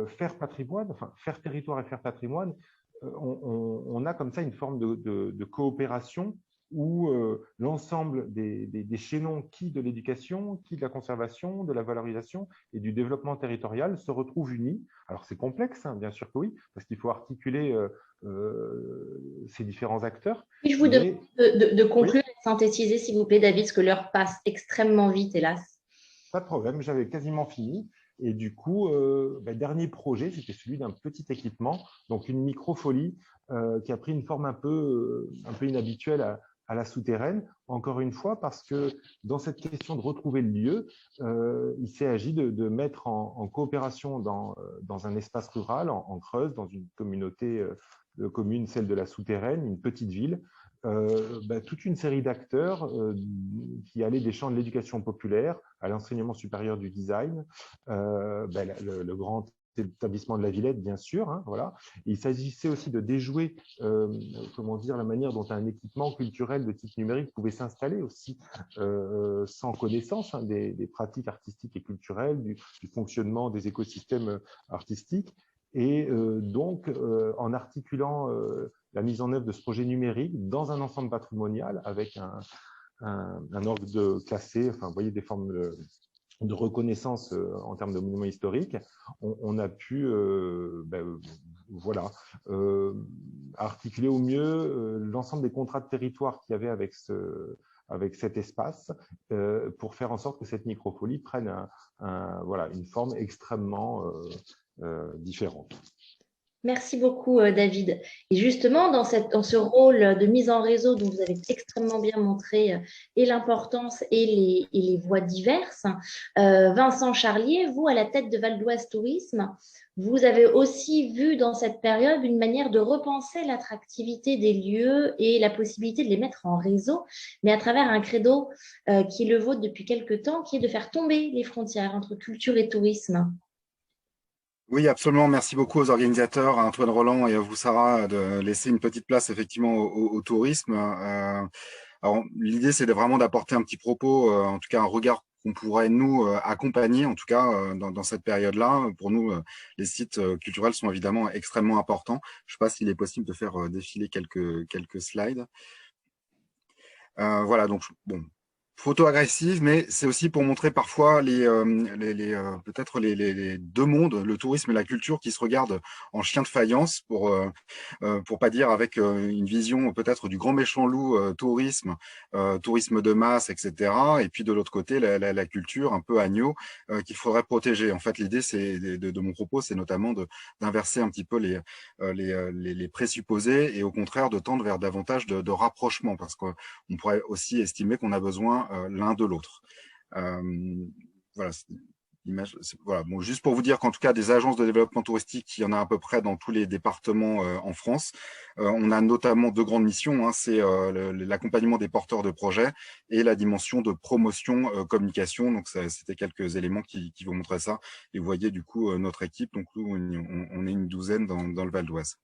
faire patrimoine, enfin faire territoire et faire patrimoine, on a comme ça une forme de coopération où l'ensemble des chaînons qui de l'éducation, qui de la conservation, de la valorisation et du développement territorial se retrouvent unis. Alors c'est complexe, bien sûr que oui, parce qu'il faut articuler ces différents acteurs. Puis je vous demande de conclure et de synthétiser, s'il vous plaît, David, parce que l'heure passe extrêmement vite, hélas. Pas de problème, j'avais quasiment fini. Et du coup, dernier projet, c'était celui d'un petit équipement, donc une microfolie qui a pris une forme un peu inhabituelle à la souterraine, encore une fois, parce que dans cette question de retrouver le lieu, il s'est agi de mettre en coopération dans un espace rural, en Creuse, dans une communauté de communes, celle de la souterraine, une petite ville, toute une série d'acteurs qui allaient des champs de l'éducation populaire à l'enseignement supérieur du design, le grand établissement de la Villette, bien sûr. Voilà. Il s'agissait aussi de déjouer la manière dont un équipement culturel de type numérique pouvait s'installer aussi sans connaissance des pratiques artistiques et culturelles, du fonctionnement des écosystèmes artistiques. Et donc, en articulant la mise en œuvre de ce projet numérique dans un ensemble patrimonial avec un ordre classé, enfin, vous voyez, des formes de reconnaissance en termes de monuments historiques, on a pu articuler au mieux l'ensemble des contrats de territoire qu'il y avait avec cet espace pour faire en sorte que cette microfolie prenne une forme extrêmement différente. Merci beaucoup, David. Et justement, dans ce rôle de mise en réseau dont vous avez extrêmement bien montré et l'importance et les voies diverses, Vincent Charlier, vous, à la tête de Val d'Oise Tourisme, vous avez aussi vu dans cette période une manière de repenser l'attractivité des lieux et la possibilité de les mettre en réseau, mais à travers un credo qui est le vôtre depuis quelque temps, qui est de faire tomber les frontières entre culture et tourisme. Oui, absolument. Merci beaucoup aux organisateurs, à Antoine Roland et à vous, Sarah, de laisser une petite place effectivement au tourisme. Alors, l'idée, c'est vraiment d'apporter un petit propos, en tout cas un regard qu'on pourrait nous accompagner, en tout cas dans cette période-là. Pour nous, les sites culturels sont évidemment extrêmement importants. Je ne sais pas s'il est possible de faire défiler quelques slides. Voilà, donc bon. photo agressive, mais c'est aussi pour montrer parfois peut-être les deux mondes, le tourisme et la culture, qui se regardent en chien de faïence, pour pas dire avec une vision peut-être du grand méchant loup tourisme, tourisme de masse, etc. Et puis de l'autre côté, la culture un peu agneau qu'il faudrait protéger. En fait, l'idée de mon propos, c'est notamment d'inverser un petit peu les présupposés et au contraire de tendre vers davantage de rapprochement, parce qu'on pourrait aussi estimer qu'on a besoin l'un de l'autre. Voilà. Voilà. Bon, juste pour vous dire qu'en tout cas, des agences de développement touristique, il y en a à peu près dans tous les départements en France. On a notamment deux grandes missions, hein, c'est l'accompagnement des porteurs de projets et la dimension de promotion communication. Donc, c'était quelques éléments qui vous montraient ça. Et vous voyez du coup notre équipe. Donc, nous, on est une douzaine dans le Val d'Oise.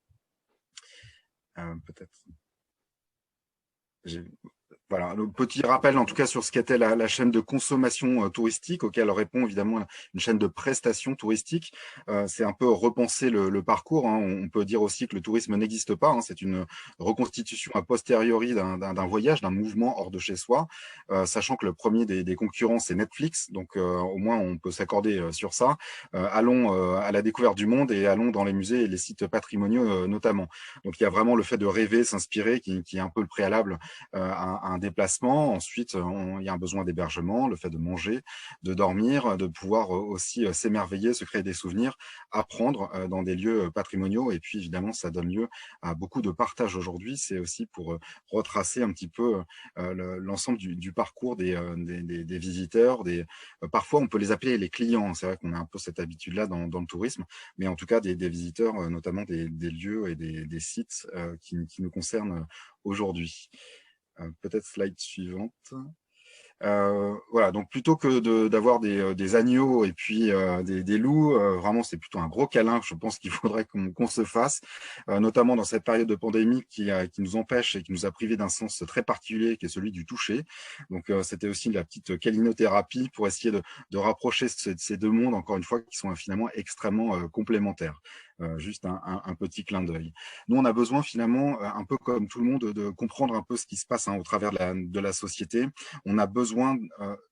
Peut-être. Voilà, le petit rappel en tout cas sur ce qu'était la chaîne de consommation touristique, auquel répond évidemment une chaîne de prestations touristiques. C'est un peu repenser le parcours, hein. On peut dire aussi que le tourisme n'existe pas, hein. C'est une reconstitution a posteriori d'un voyage, d'un mouvement hors de chez soi, sachant que le premier des concurrents, c'est Netflix, donc au moins on peut s'accorder sur ça. Allons à la découverte du monde et allons dans les musées et les sites patrimoniaux notamment. Donc il y a vraiment le fait de rêver, s'inspirer, qui est un peu le préalable à un déplacement. Ensuite, il y a un besoin d'hébergement, le fait de manger, de dormir, de pouvoir aussi s'émerveiller, se créer des souvenirs, apprendre dans des lieux patrimoniaux. Et puis, évidemment, ça donne lieu à beaucoup de partage aujourd'hui. C'est aussi pour retracer un petit peu l'ensemble du parcours des visiteurs. Parfois, on peut les appeler les clients. C'est vrai qu'on a un peu cette habitude-là dans le tourisme, mais en tout cas, des visiteurs, notamment des lieux et des sites qui nous concernent aujourd'hui. Peut-être slide suivante. Voilà, donc plutôt que d'avoir des agneaux et puis des loups, vraiment c'est plutôt un gros câlin, je pense qu'il faudrait qu'on se fasse, notamment dans cette période de pandémie qui nous empêche et qui nous a privé d'un sens très particulier qui est celui du toucher. Donc c'était aussi la petite câlinothérapie pour essayer de rapprocher ces deux mondes, encore une fois, qui sont finalement extrêmement complémentaires. Juste un petit clin d'œil. Nous, on a besoin finalement, un peu comme tout le monde, de comprendre un peu ce qui se passe, hein, au travers de la société. On a besoin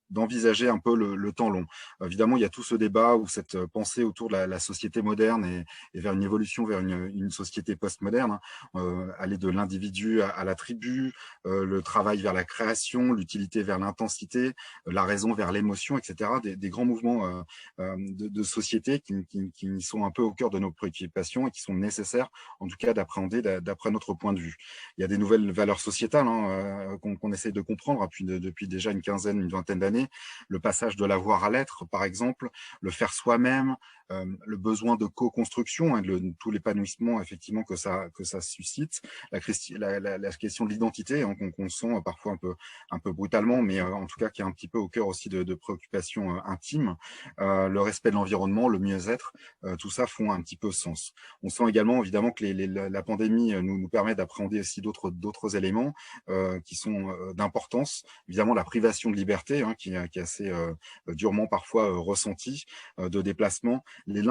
d'envisager un peu le temps long. Évidemment, il y a tout ce débat ou cette pensée autour de la société moderne et vers une évolution vers une société postmoderne, hein, aller de l'individu à la tribu, le travail vers la création, l'utilité vers l'intensité, la raison vers l'émotion, etc. Des grands mouvements de société qui sont un peu au cœur de nos préoccupations et qui sont nécessaires, en tout cas, d'appréhender d'après notre point de vue. Il y a des nouvelles valeurs sociétales, hein, qu'on essaie de comprendre depuis déjà une vingtaine d'années. Le passage de l'avoir à l'être, par exemple, le faire soi-même, le besoin de co-construction, hein, tout l'épanouissement effectivement que ça suscite, la question de l'identité, hein, qu'on sent parfois un peu brutalement, mais en tout cas qui est un petit peu au cœur aussi de préoccupations intimes, le respect de l'environnement, le mieux-être, tout ça font un petit peu sens. On sent également évidemment que la pandémie nous permet d'appréhender aussi d'autres éléments qui sont d'importance. Évidemment, la privation de liberté, hein, qui est assez durement parfois ressentie, de déplacement, les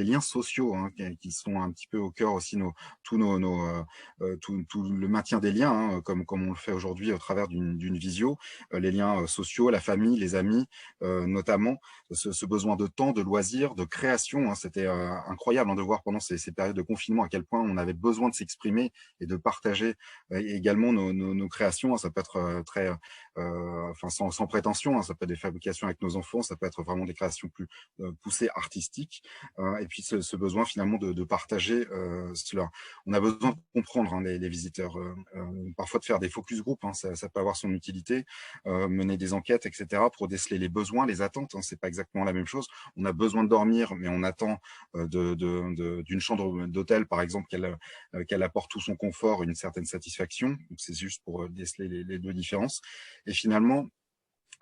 liens sociaux, hein, qui sont un petit peu au cœur aussi tout le maintien des liens, hein, comme on le fait aujourd'hui au travers d'une visio, les liens sociaux, la famille, les amis, notamment ce besoin de temps, de loisirs, de création, hein. C'était incroyable, hein, de voir pendant ces périodes de confinement à quel point on avait besoin de s'exprimer et de partager également nos créations, hein. Ça peut être très enfin sans prétention, hein, ça peut être des fabrications avec nos enfants, ça peut être vraiment des créations plus poussées artistiques, et puis ce besoin finalement de partager cela. On a besoin de comprendre, hein, les visiteurs, parfois de faire des focus group, hein, ça peut avoir son utilité, mener des enquêtes, etc., pour déceler les besoins, les attentes, hein, c'est pas exactement la même chose. On a besoin de dormir, mais on attend d'une chambre d'hôtel, par exemple, qu'elle apporte tout son confort, une certaine satisfaction. C'est juste pour déceler les deux différences. Et finalement,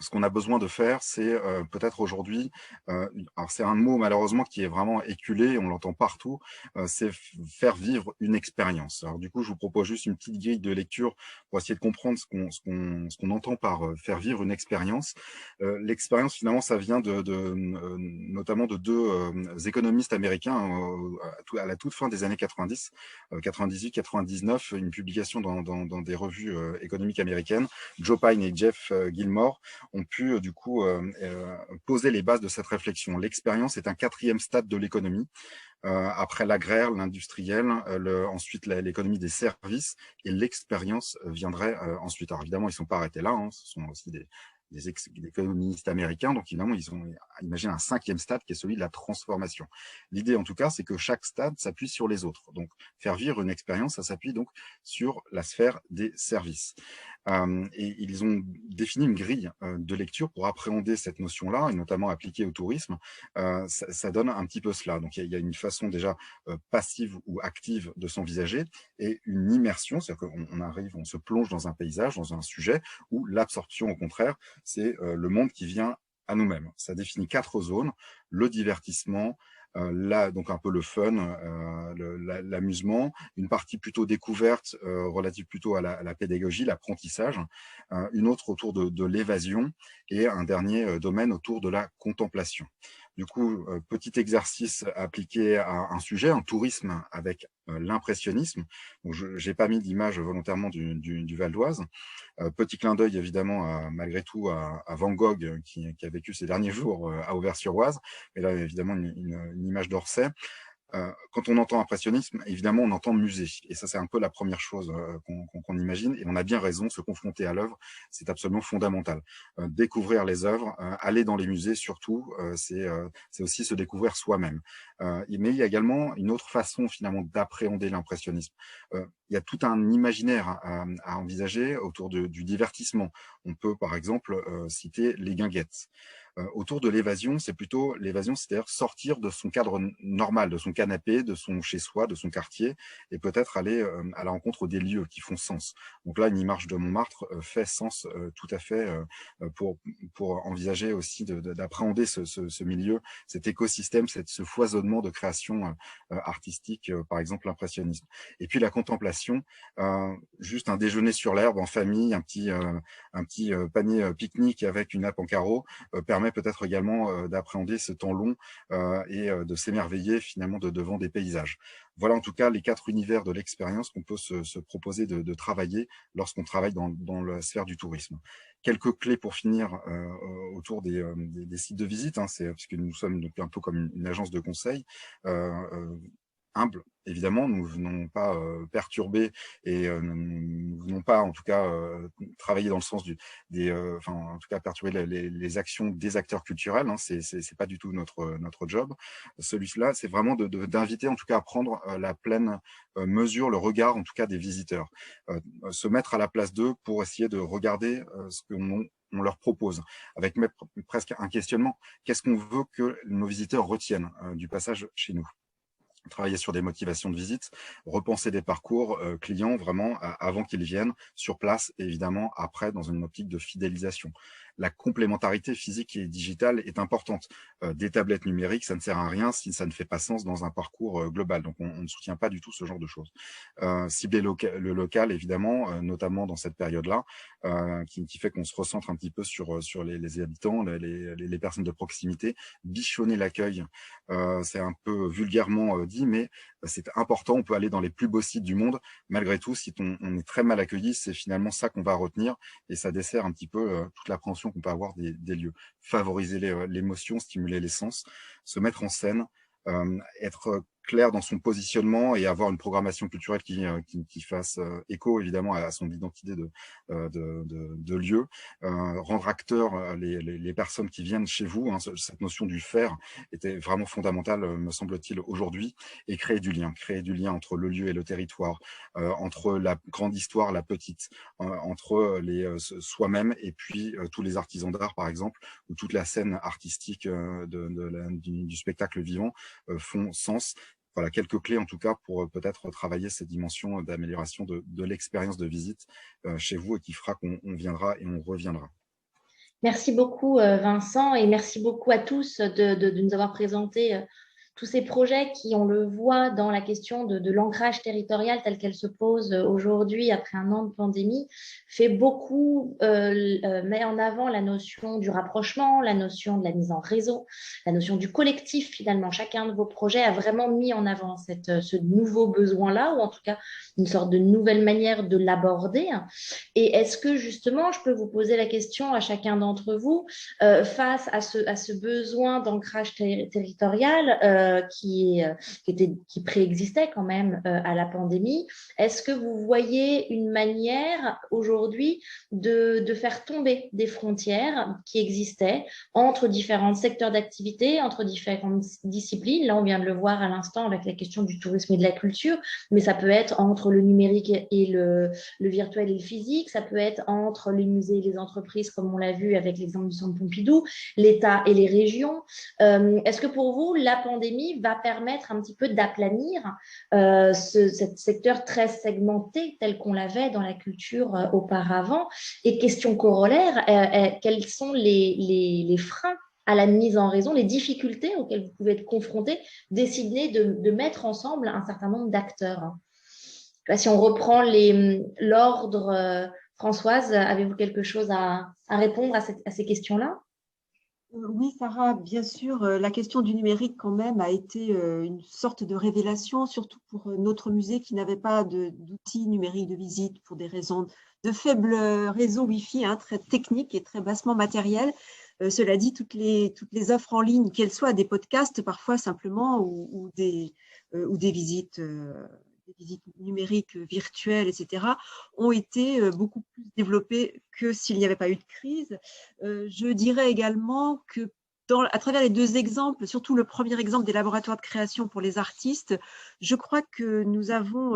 ce qu'on a besoin de faire, c'est peut-être aujourd'hui, alors c'est un mot malheureusement qui est vraiment éculé, on l'entend partout, c'est faire vivre une expérience. Alors du coup, je vous propose juste une petite grille de lecture pour essayer de comprendre ce qu'on entend par faire vivre une expérience. L'expérience, finalement, ça vient notamment de deux économistes américains à la toute fin des années 90, 98-99, une publication dans des revues économiques américaines, Joe Pine et Jeff Gilmore, ont pu du coup poser les bases de cette réflexion. L'expérience est un quatrième stade de l'économie, après l'agraire, l'industriel, ensuite l'économie des services, et l'expérience viendrait ensuite. Alors évidemment, ils ne sont pas arrêtés là, hein, ce sont aussi des économistes américains, donc évidemment, ils ont imaginé un cinquième stade qui est celui de la transformation. L'idée, en tout cas, c'est que chaque stade s'appuie sur les autres. Donc, faire vivre une expérience, ça s'appuie donc sur la sphère des services. Et ils ont défini une grille de lecture pour appréhender cette notion-là, et notamment appliquée au tourisme. Ça donne un petit peu cela. Donc, il y a une façon déjà passive ou active de s'envisager, et une immersion, c'est-à-dire qu'on arrive, on se plonge dans un paysage, dans un sujet, ou l'absorption, au contraire, c'est le monde qui vient à nous-mêmes. Ça définit 4 zones: le divertissement, donc un peu le fun, l'amusement, une partie plutôt découverte, relative plutôt à la pédagogie, l'apprentissage, une autre autour de l'évasion, et un dernier domaine autour de la contemplation. Du coup, petit exercice appliqué à un sujet, un tourisme avec l'impressionnisme. Je n'ai pas mis d'image volontairement du Val d'Oise. Petit clin d'œil évidemment malgré tout à Van Gogh qui a vécu ces derniers jours à Auvers-sur-Oise, mais là évidemment une image d'Orsay. Quand on entend impressionnisme, évidemment, on entend musée. Et ça, c'est un peu la première chose qu'on imagine. Et on a bien raison, se confronter à l'œuvre, c'est absolument fondamental. Découvrir les œuvres, aller dans les musées surtout, c'est aussi se découvrir soi-même. Mais il y a également une autre façon finalement d'appréhender l'impressionnisme. Il y a tout un imaginaire à envisager autour du divertissement. On peut par exemple citer les guinguettes. Autour de l'évasion, c'est-à-dire sortir de son cadre normal, de son canapé, de son chez-soi, de son quartier, et peut-être aller à la rencontre des lieux qui font sens. Donc là, une image de Montmartre fait sens tout à fait pour envisager aussi d'appréhender ce milieu, cet écosystème, ce foisonnement de création artistique, par exemple l'impressionnisme. Et puis la contemplation, juste un déjeuner sur l'herbe en famille, un petit panier pique-nique avec une nappe en carreau, permet peut-être également d'appréhender ce temps long et de s'émerveiller finalement devant des paysages. Voilà en tout cas les 4 univers de l'expérience qu'on peut se proposer de travailler lorsqu'on travaille dans la sphère du tourisme. Quelques clés pour finir autour des sites de visite, hein, puisque nous sommes donc un peu comme une agence de conseil. Humble, évidemment, nous ne venons pas perturber et nous ne venons pas, en tout cas, travailler dans le sens enfin, en tout cas, perturber les actions des acteurs culturels. Hein, c'est pas du tout notre job. Celui-là, c'est vraiment d'inviter, en tout cas, à prendre la pleine mesure, le regard, en tout cas, des visiteurs. Se mettre à la place d'eux pour essayer de regarder ce qu'on leur propose, avec presque un questionnement. Qu'est-ce qu'on veut que nos visiteurs retiennent du passage chez nous ? Travailler sur des motivations de visite, repenser des parcours clients vraiment avant qu'ils viennent sur place et évidemment après dans une optique de fidélisation. La complémentarité physique et digitale est importante. Des tablettes numériques, ça ne sert à rien si ça ne fait pas sens dans un parcours global. Donc, on ne soutient pas du tout ce genre de choses. Cibler le local, évidemment, notamment dans cette période-là, qui fait qu'on se recentre un petit peu sur les habitants, les personnes de proximité. Bichonner l'accueil, c'est un peu vulgairement dit, mais c'est important. On peut aller dans les plus beaux sites du monde. Malgré tout, si on est très mal accueilli, c'est finalement ça qu'on va retenir et ça dessert un petit peu toute l'appréhension qu'on peut avoir des lieux. Favoriser l'émotion, stimuler les sens, se mettre en scène, être clair dans son positionnement et avoir une programmation culturelle qui fasse écho évidemment à son identité de lieu, rendre acteurs les personnes qui viennent chez vous, hein, cette notion du faire était vraiment fondamentale me semble-t-il aujourd'hui, et créer du lien entre le lieu et le territoire, entre la grande histoire, la petite, entre soi-même et puis tous les artisans d'art par exemple, ou toute la scène artistique du spectacle vivant font sens. Voilà, quelques clés en tout cas pour peut-être travailler cette dimension d'amélioration de l'expérience de visite chez vous et qui fera qu'on viendra et on reviendra. Merci beaucoup, Vincent, et merci beaucoup à tous de nous avoir présenté tous ces projets qui, on le voit dans la question de l'ancrage territorial telle qu'elle se pose aujourd'hui après un an de pandémie, fait beaucoup, met en avant la notion du rapprochement, la notion de la mise en réseau, la notion du collectif finalement. Chacun de vos projets a vraiment mis en avant ce nouveau besoin-là, ou en tout cas une sorte de nouvelle manière de l'aborder. Et est-ce que justement, je peux vous poser la question à chacun d'entre vous, face à ce besoin d'ancrage territorial qui préexistait quand même à la pandémie, est-ce que vous voyez une manière aujourd'hui de faire tomber des frontières qui existaient entre différents secteurs d'activité, entre différentes disciplines? Là, on vient de le voir à l'instant avec la question du tourisme et de la culture, mais ça peut être entre le numérique et le virtuel et le physique, ça peut être entre les musées et les entreprises, comme on l'a vu avec l'exemple du Centre Pompidou, l'État et les régions. Est-ce que pour vous, la pandémie va permettre un petit peu d'aplanir ce secteur très segmenté tel qu'on l'avait dans la culture auparavant? Et question corollaire, quels sont les freins à la mise en raison, les difficultés auxquelles vous pouvez être confrontés, décider de mettre ensemble un certain nombre d'acteurs? Là, si on reprend l'ordre, Françoise, avez-vous quelque chose à répondre à ces questions-là? Oui, Sarah, bien sûr, la question du numérique quand même a été une sorte de révélation, surtout pour notre musée qui n'avait pas d'outils numériques de visite pour des raisons de faible réseau Wi-Fi, hein, très technique et très bassement matériel. Cela dit, toutes les offres en ligne, qu'elles soient des podcasts parfois simplement ou des visites numériques virtuelles, etc., ont été beaucoup plus développées que s'il n'y avait pas eu de crise. Je dirais également que à travers les deux exemples, surtout le premier exemple des laboratoires de création pour les artistes, je crois que nous avons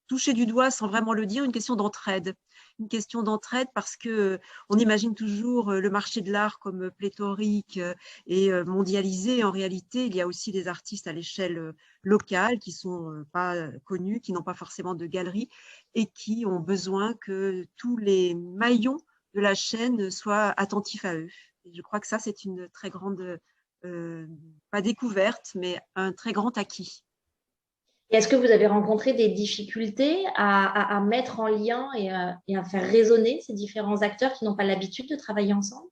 touché du doigt, sans vraiment le dire, une question d'entraide. Une question d'entraide parce qu'on imagine toujours le marché de l'art comme pléthorique et mondialisé. En réalité, il y a aussi des artistes à l'échelle locale qui ne sont pas connus, qui n'ont pas forcément de galeries et qui ont besoin que tous les maillons de la chaîne soient attentifs à eux. Et je crois que ça, c'est une très grande, pas découverte, mais un très grand acquis. Et est-ce que vous avez rencontré des difficultés à mettre en lien et à faire résonner ces différents acteurs qui n'ont pas l'habitude de travailler ensemble?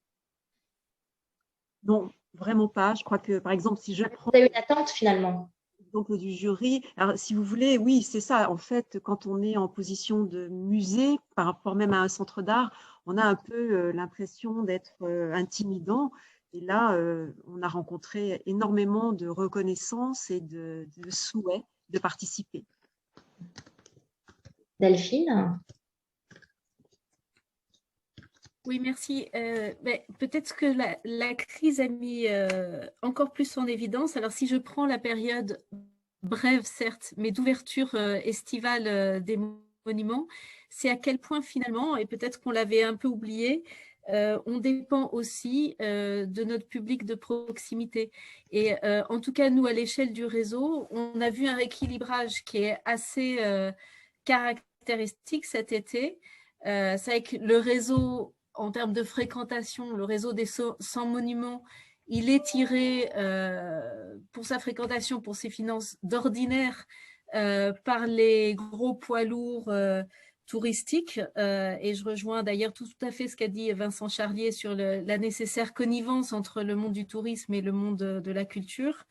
Non, vraiment pas. Je crois que, par exemple, si je prends Vous avez une attente finalement? l'exemple du jury, alors si vous voulez, oui, c'est ça. En fait, quand on est en position de musée, par rapport même à un centre d'art, on a un peu l'impression d'être intimidant. Et là, on a rencontré énormément de reconnaissance et de souhait de participer. Delphine? Oui, merci. Peut-être que la crise a mis encore plus en évidence. Alors, si je prends la période brève, certes, mais d'ouverture estivale des monuments, c'est à quel point finalement, et peut-être qu'on l'avait un peu oublié, on dépend aussi de notre public de proximité. Et en tout cas, nous, à l'échelle du réseau, on a vu un rééquilibrage qui est assez caractéristique cet été. C'est vrai que le réseau, en termes de fréquentation, le réseau des 100 monuments, il est tiré pour sa fréquentation, pour ses finances d'ordinaire par les gros poids lourds touristiques. Et je rejoins d'ailleurs tout à fait ce qu'a dit Vincent Charlier sur la nécessaire connivence entre le monde du tourisme et le monde de la culture.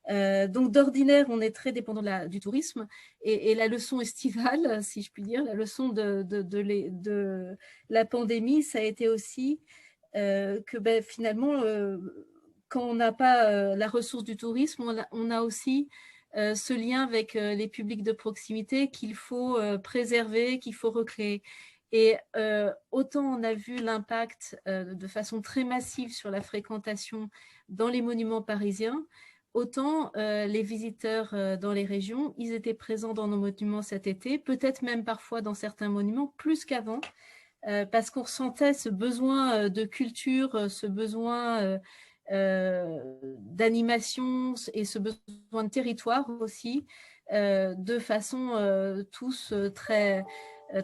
Donc d'ordinaire, on est très dépendant du tourisme et la leçon estivale, si je puis dire, la leçon de la pandémie, ça a été aussi que finalement, quand on n'a pas la ressource du tourisme, on a aussi ce lien avec les publics de proximité qu'il faut préserver, qu'il faut recréer. Et autant on a vu l'impact de façon très massive sur la fréquentation dans les monuments parisiens, autant les visiteurs dans les régions, ils étaient présents dans nos monuments cet été, peut-être même parfois dans certains monuments, plus qu'avant, parce qu'on ressentait ce besoin de culture, ce besoin d'animation et ce besoin de territoire aussi, de façon tous très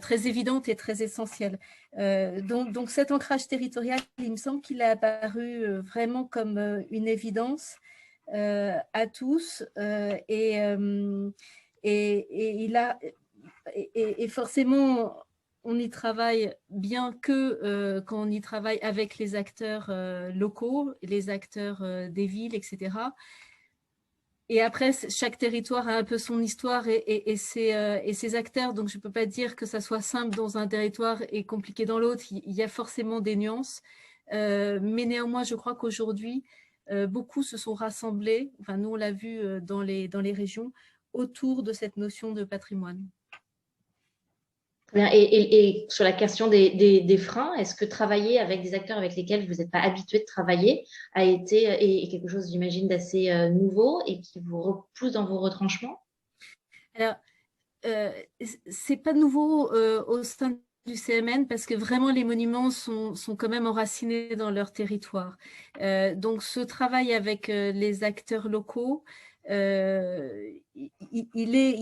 très évidente et très essentielle. Donc cet ancrage territorial, il me semble qu'il a apparu vraiment comme une évidence à tous et forcément, on y travaille bien que quand on y travaille avec les acteurs locaux, les acteurs des villes, etc. Et après, chaque territoire a un peu son histoire et ses acteurs. Donc, je ne peux pas dire que ça soit simple dans un territoire et compliqué dans l'autre. Il y a forcément des nuances. Mais néanmoins, je crois qu'aujourd'hui, beaucoup se sont rassemblés, enfin, nous, on l'a vu dans les régions, autour de cette notion de patrimoine. Bien. Et sur la question des freins, est-ce que travailler avec des acteurs avec lesquels vous n'êtes pas habitué de travailler a été quelque chose, j'imagine, d'assez nouveau et qui vous repousse dans vos retranchements? Alors, c'est pas nouveau au sein du CMN parce que vraiment les monuments sont quand même enracinés dans leur territoire. Donc, ce travail avec les acteurs locaux, il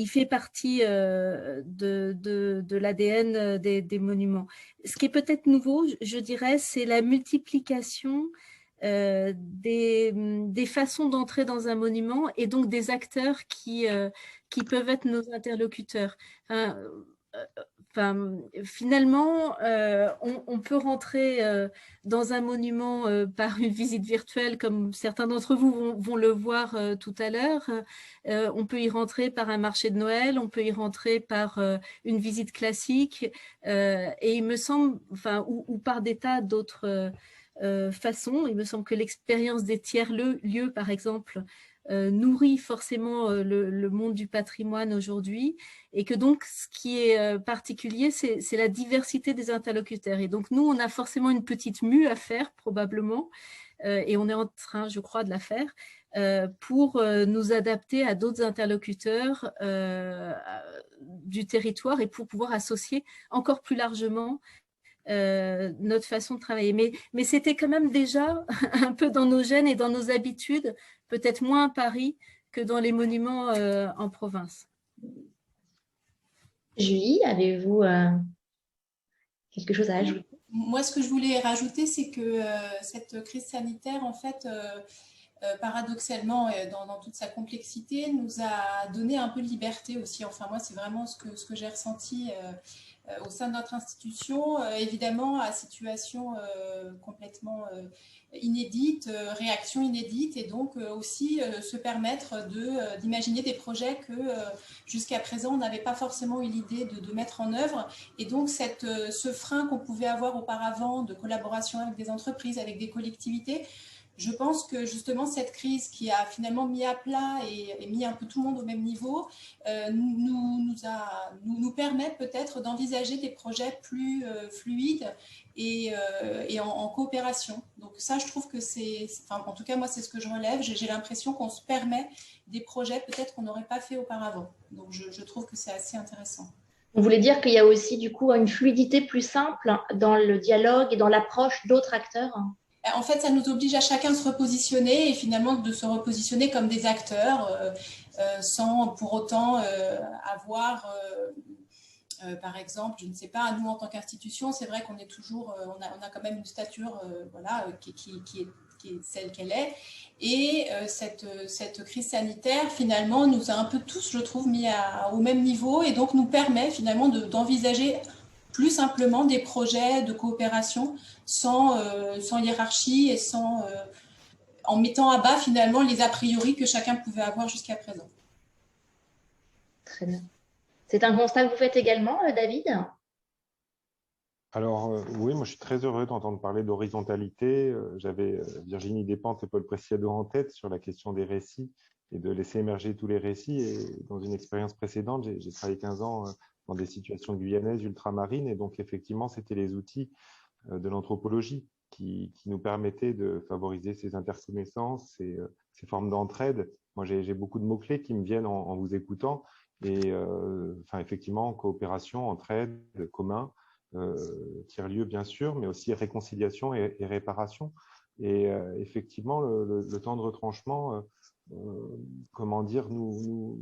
fait partie de l'ADN des monuments. Ce qui est peut-être nouveau, je dirais, c'est la multiplication des façons d'entrer dans un monument et donc des acteurs qui peuvent être nos interlocuteurs. Finalement, on peut rentrer dans un monument par une visite virtuelle, comme certains d'entre vous vont le voir tout à l'heure. On peut y rentrer par un marché de Noël, on peut y rentrer par une visite classique, et il me semble, ou par des tas d'autres façons. Il me semble que l'expérience des tiers-lieux, par exemple, nourrit forcément le monde du patrimoine aujourd'hui et que donc ce qui est particulier, c'est la diversité des interlocuteurs. Et donc nous, on a forcément une petite mue à faire probablement et on est en train, je crois, de la faire pour nous adapter à d'autres interlocuteurs du territoire et pour pouvoir associer encore plus largement notre façon de travailler. Mais c'était quand même déjà un peu dans nos gènes et dans nos habitudes, peut-être moins à Paris que dans les monuments en province. Julie, avez-vous quelque chose à ajouter? Moi, ce que je voulais rajouter, c'est que cette crise sanitaire, en fait, paradoxalement, dans toute sa complexité, nous a donné un peu de liberté aussi. Enfin, moi, c'est vraiment ce que j'ai ressenti au sein de notre institution, évidemment à situation complètement inédite, réaction inédite, et donc aussi se permettre d'imaginer des projets que jusqu'à présent on n'avait pas forcément eu l'idée de mettre en œuvre. Et donc ce frein qu'on pouvait avoir auparavant de collaboration avec des entreprises, avec des collectivités, je pense que justement cette crise qui a finalement mis à plat et mis un peu tout le monde au même niveau nous permet peut-être d'envisager des projets plus fluides et en coopération. Donc ça, je trouve que en tout cas moi c'est ce que je relève, j'ai l'impression qu'on se permet des projets peut-être qu'on n'aurait pas fait auparavant. Donc je trouve que c'est assez intéressant. Vous voulez dire qu'il y a aussi du coup une fluidité plus simple dans le dialogue et dans l'approche d'autres acteurs? En fait, ça nous oblige à chacun de se repositionner et finalement de se repositionner comme des acteurs sans pour autant avoir, par exemple, je ne sais pas, nous en tant qu'institution, c'est vrai qu'on est toujours, on a quand même une stature voilà, qui est celle qu'elle est. Et cette crise sanitaire, finalement, nous a un peu tous, je trouve, mis au même niveau et donc nous permet finalement d'envisager plus simplement des projets de coopération sans hiérarchie et en mettant à bas finalement les a priori que chacun pouvait avoir jusqu'à présent. Très bien. C'est un constat que vous faites également, David? Alors oui, moi je suis très heureux d'entendre parler d'horizontalité. J'avais Virginie Despentes et Paul Preciado en tête sur la question des récits et de laisser émerger tous les récits. Et dans une expérience précédente, j'ai travaillé 15 ans dans des situations guyanaises, ultramarines, et donc effectivement, c'était les outils de l'anthropologie qui nous permettaient de favoriser ces interconnaissances, ces formes d'entraide. Moi, j'ai beaucoup de mots-clés qui me viennent en vous écoutant, et effectivement, coopération, entraide, commun, tiers-lieu, bien sûr, mais aussi réconciliation et réparation. Et effectivement, le temps de retranchement comment dire, nous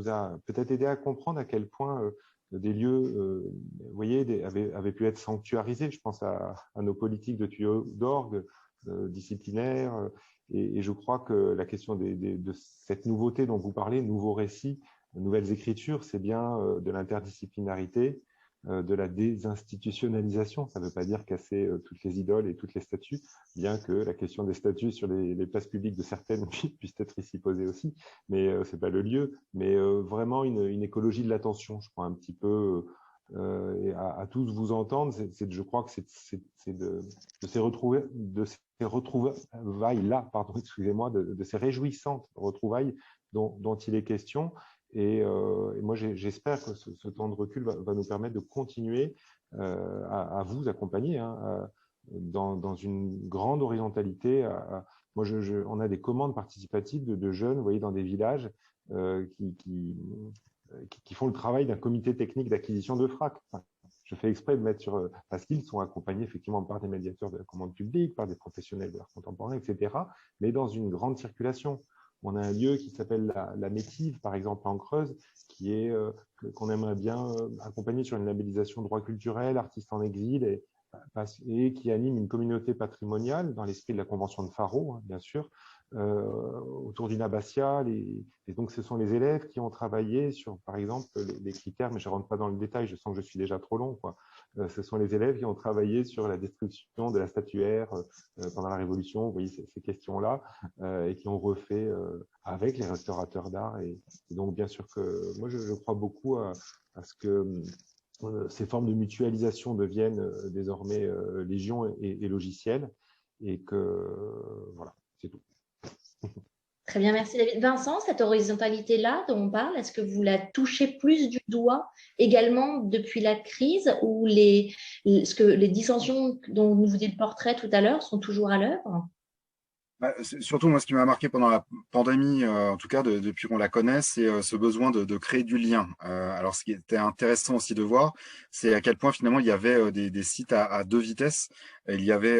a peut-être aidé à comprendre à quel point des lieux, vous voyez, avaient pu être sanctuarisés. Je pense à nos politiques de tuyaux d'orgue disciplinaires. Et je crois que la question de cette nouveauté dont vous parlez, nouveaux récits, nouvelles écritures, c'est bien de l'interdisciplinarité, de la désinstitutionnalisation. Ça ne veut pas dire casser toutes les idoles et toutes les statues, bien que la question des statues sur les places publiques de certaines puisse être ici posée aussi, mais ce n'est pas le lieu. Mais vraiment une écologie de l'attention, je crois un petit peu, et à tous vous entendre, je crois que c'est de ces retrouvailles-là, pardon, excusez-moi, de ces réjouissantes retrouvailles dont il est question. Et moi, j'espère que ce temps de recul va nous permettre de continuer à vous accompagner dans une grande horizontalité. Moi, on a des commandes participatives de jeunes, vous voyez, dans des villages qui font le travail d'un comité technique d'acquisition de FRAC. Enfin, je fais exprès de mettre parce qu'ils sont accompagnés effectivement par des médiateurs de la commande publique, par des professionnels de l'art contemporain, etc., mais dans une grande circulation. On a un lieu qui s'appelle la Métive, par exemple, en Creuse, qu'on aimerait bien accompagner sur une labellisation droit culturel, artiste en exil, et qui anime une communauté patrimoniale dans l'esprit de la Convention de Faro, bien sûr, autour d'une abbatiale. Et donc, ce sont les élèves qui ont travaillé sur, par exemple, les critères, mais je ne rentre pas dans le détail, je sens que je suis déjà trop long, quoi. Ce sont les élèves qui ont travaillé sur la destruction de la statuaire pendant la Révolution, vous voyez, ces questions-là, et qui ont refait avec les restaurateurs d'art. Et donc, bien sûr que moi, je crois beaucoup à ce que ces formes de mutualisation deviennent désormais légion et logicielles, et que voilà, c'est tout. Très bien, merci David. Vincent, cette horizontalité-là dont on parle, est-ce que vous la touchez plus du doigt également depuis la crise, ou les dissensions dont vous dites le portrait tout à l'heure sont toujours à l'œuvre? Surtout, moi, ce qui m'a marqué pendant la pandémie, en tout cas depuis qu'on la connaît, c'est ce besoin de créer du lien. Alors, ce qui était intéressant aussi de voir, c'est à quel point finalement il y avait des sites à deux vitesses. Et il y avait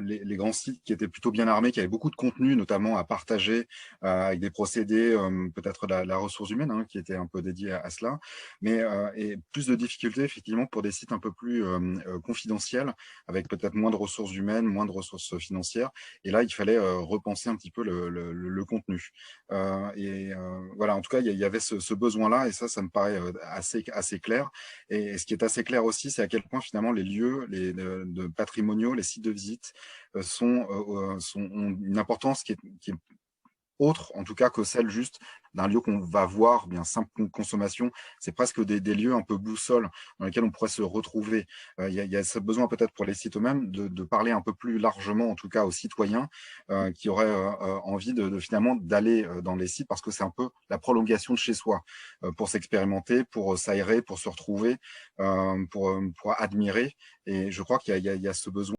les grands sites qui étaient plutôt bien armés, qui avaient beaucoup de contenu, notamment à partager, avec des procédés, peut-être la ressource humaine, qui était un peu dédiée à cela, mais et plus de difficultés effectivement pour des sites un peu plus confidentiels, avec peut-être moins de ressources humaines, moins de ressources financières. Et là, il fallait repenser un petit peu le contenu. Voilà, en tout cas, il y avait ce besoin-là, et ça me paraît assez clair. Et ce qui est assez clair aussi, c'est à quel point finalement les lieux de patrimoniaux, les sites de visite ont une importance qui est autre, en tout cas, que celle juste d'un lieu qu'on va voir, bien simple consommation. C'est presque des lieux un peu boussole dans lesquels on pourrait se retrouver. Il y a ce besoin peut-être pour les sites eux-mêmes de parler un peu plus largement, en tout cas aux citoyens qui auraient envie finalement d'aller dans les sites, parce que c'est un peu la prolongation de chez soi, pour s'expérimenter, pour s'aérer, pour se retrouver, pour admirer. Et je crois qu'il y a ce besoin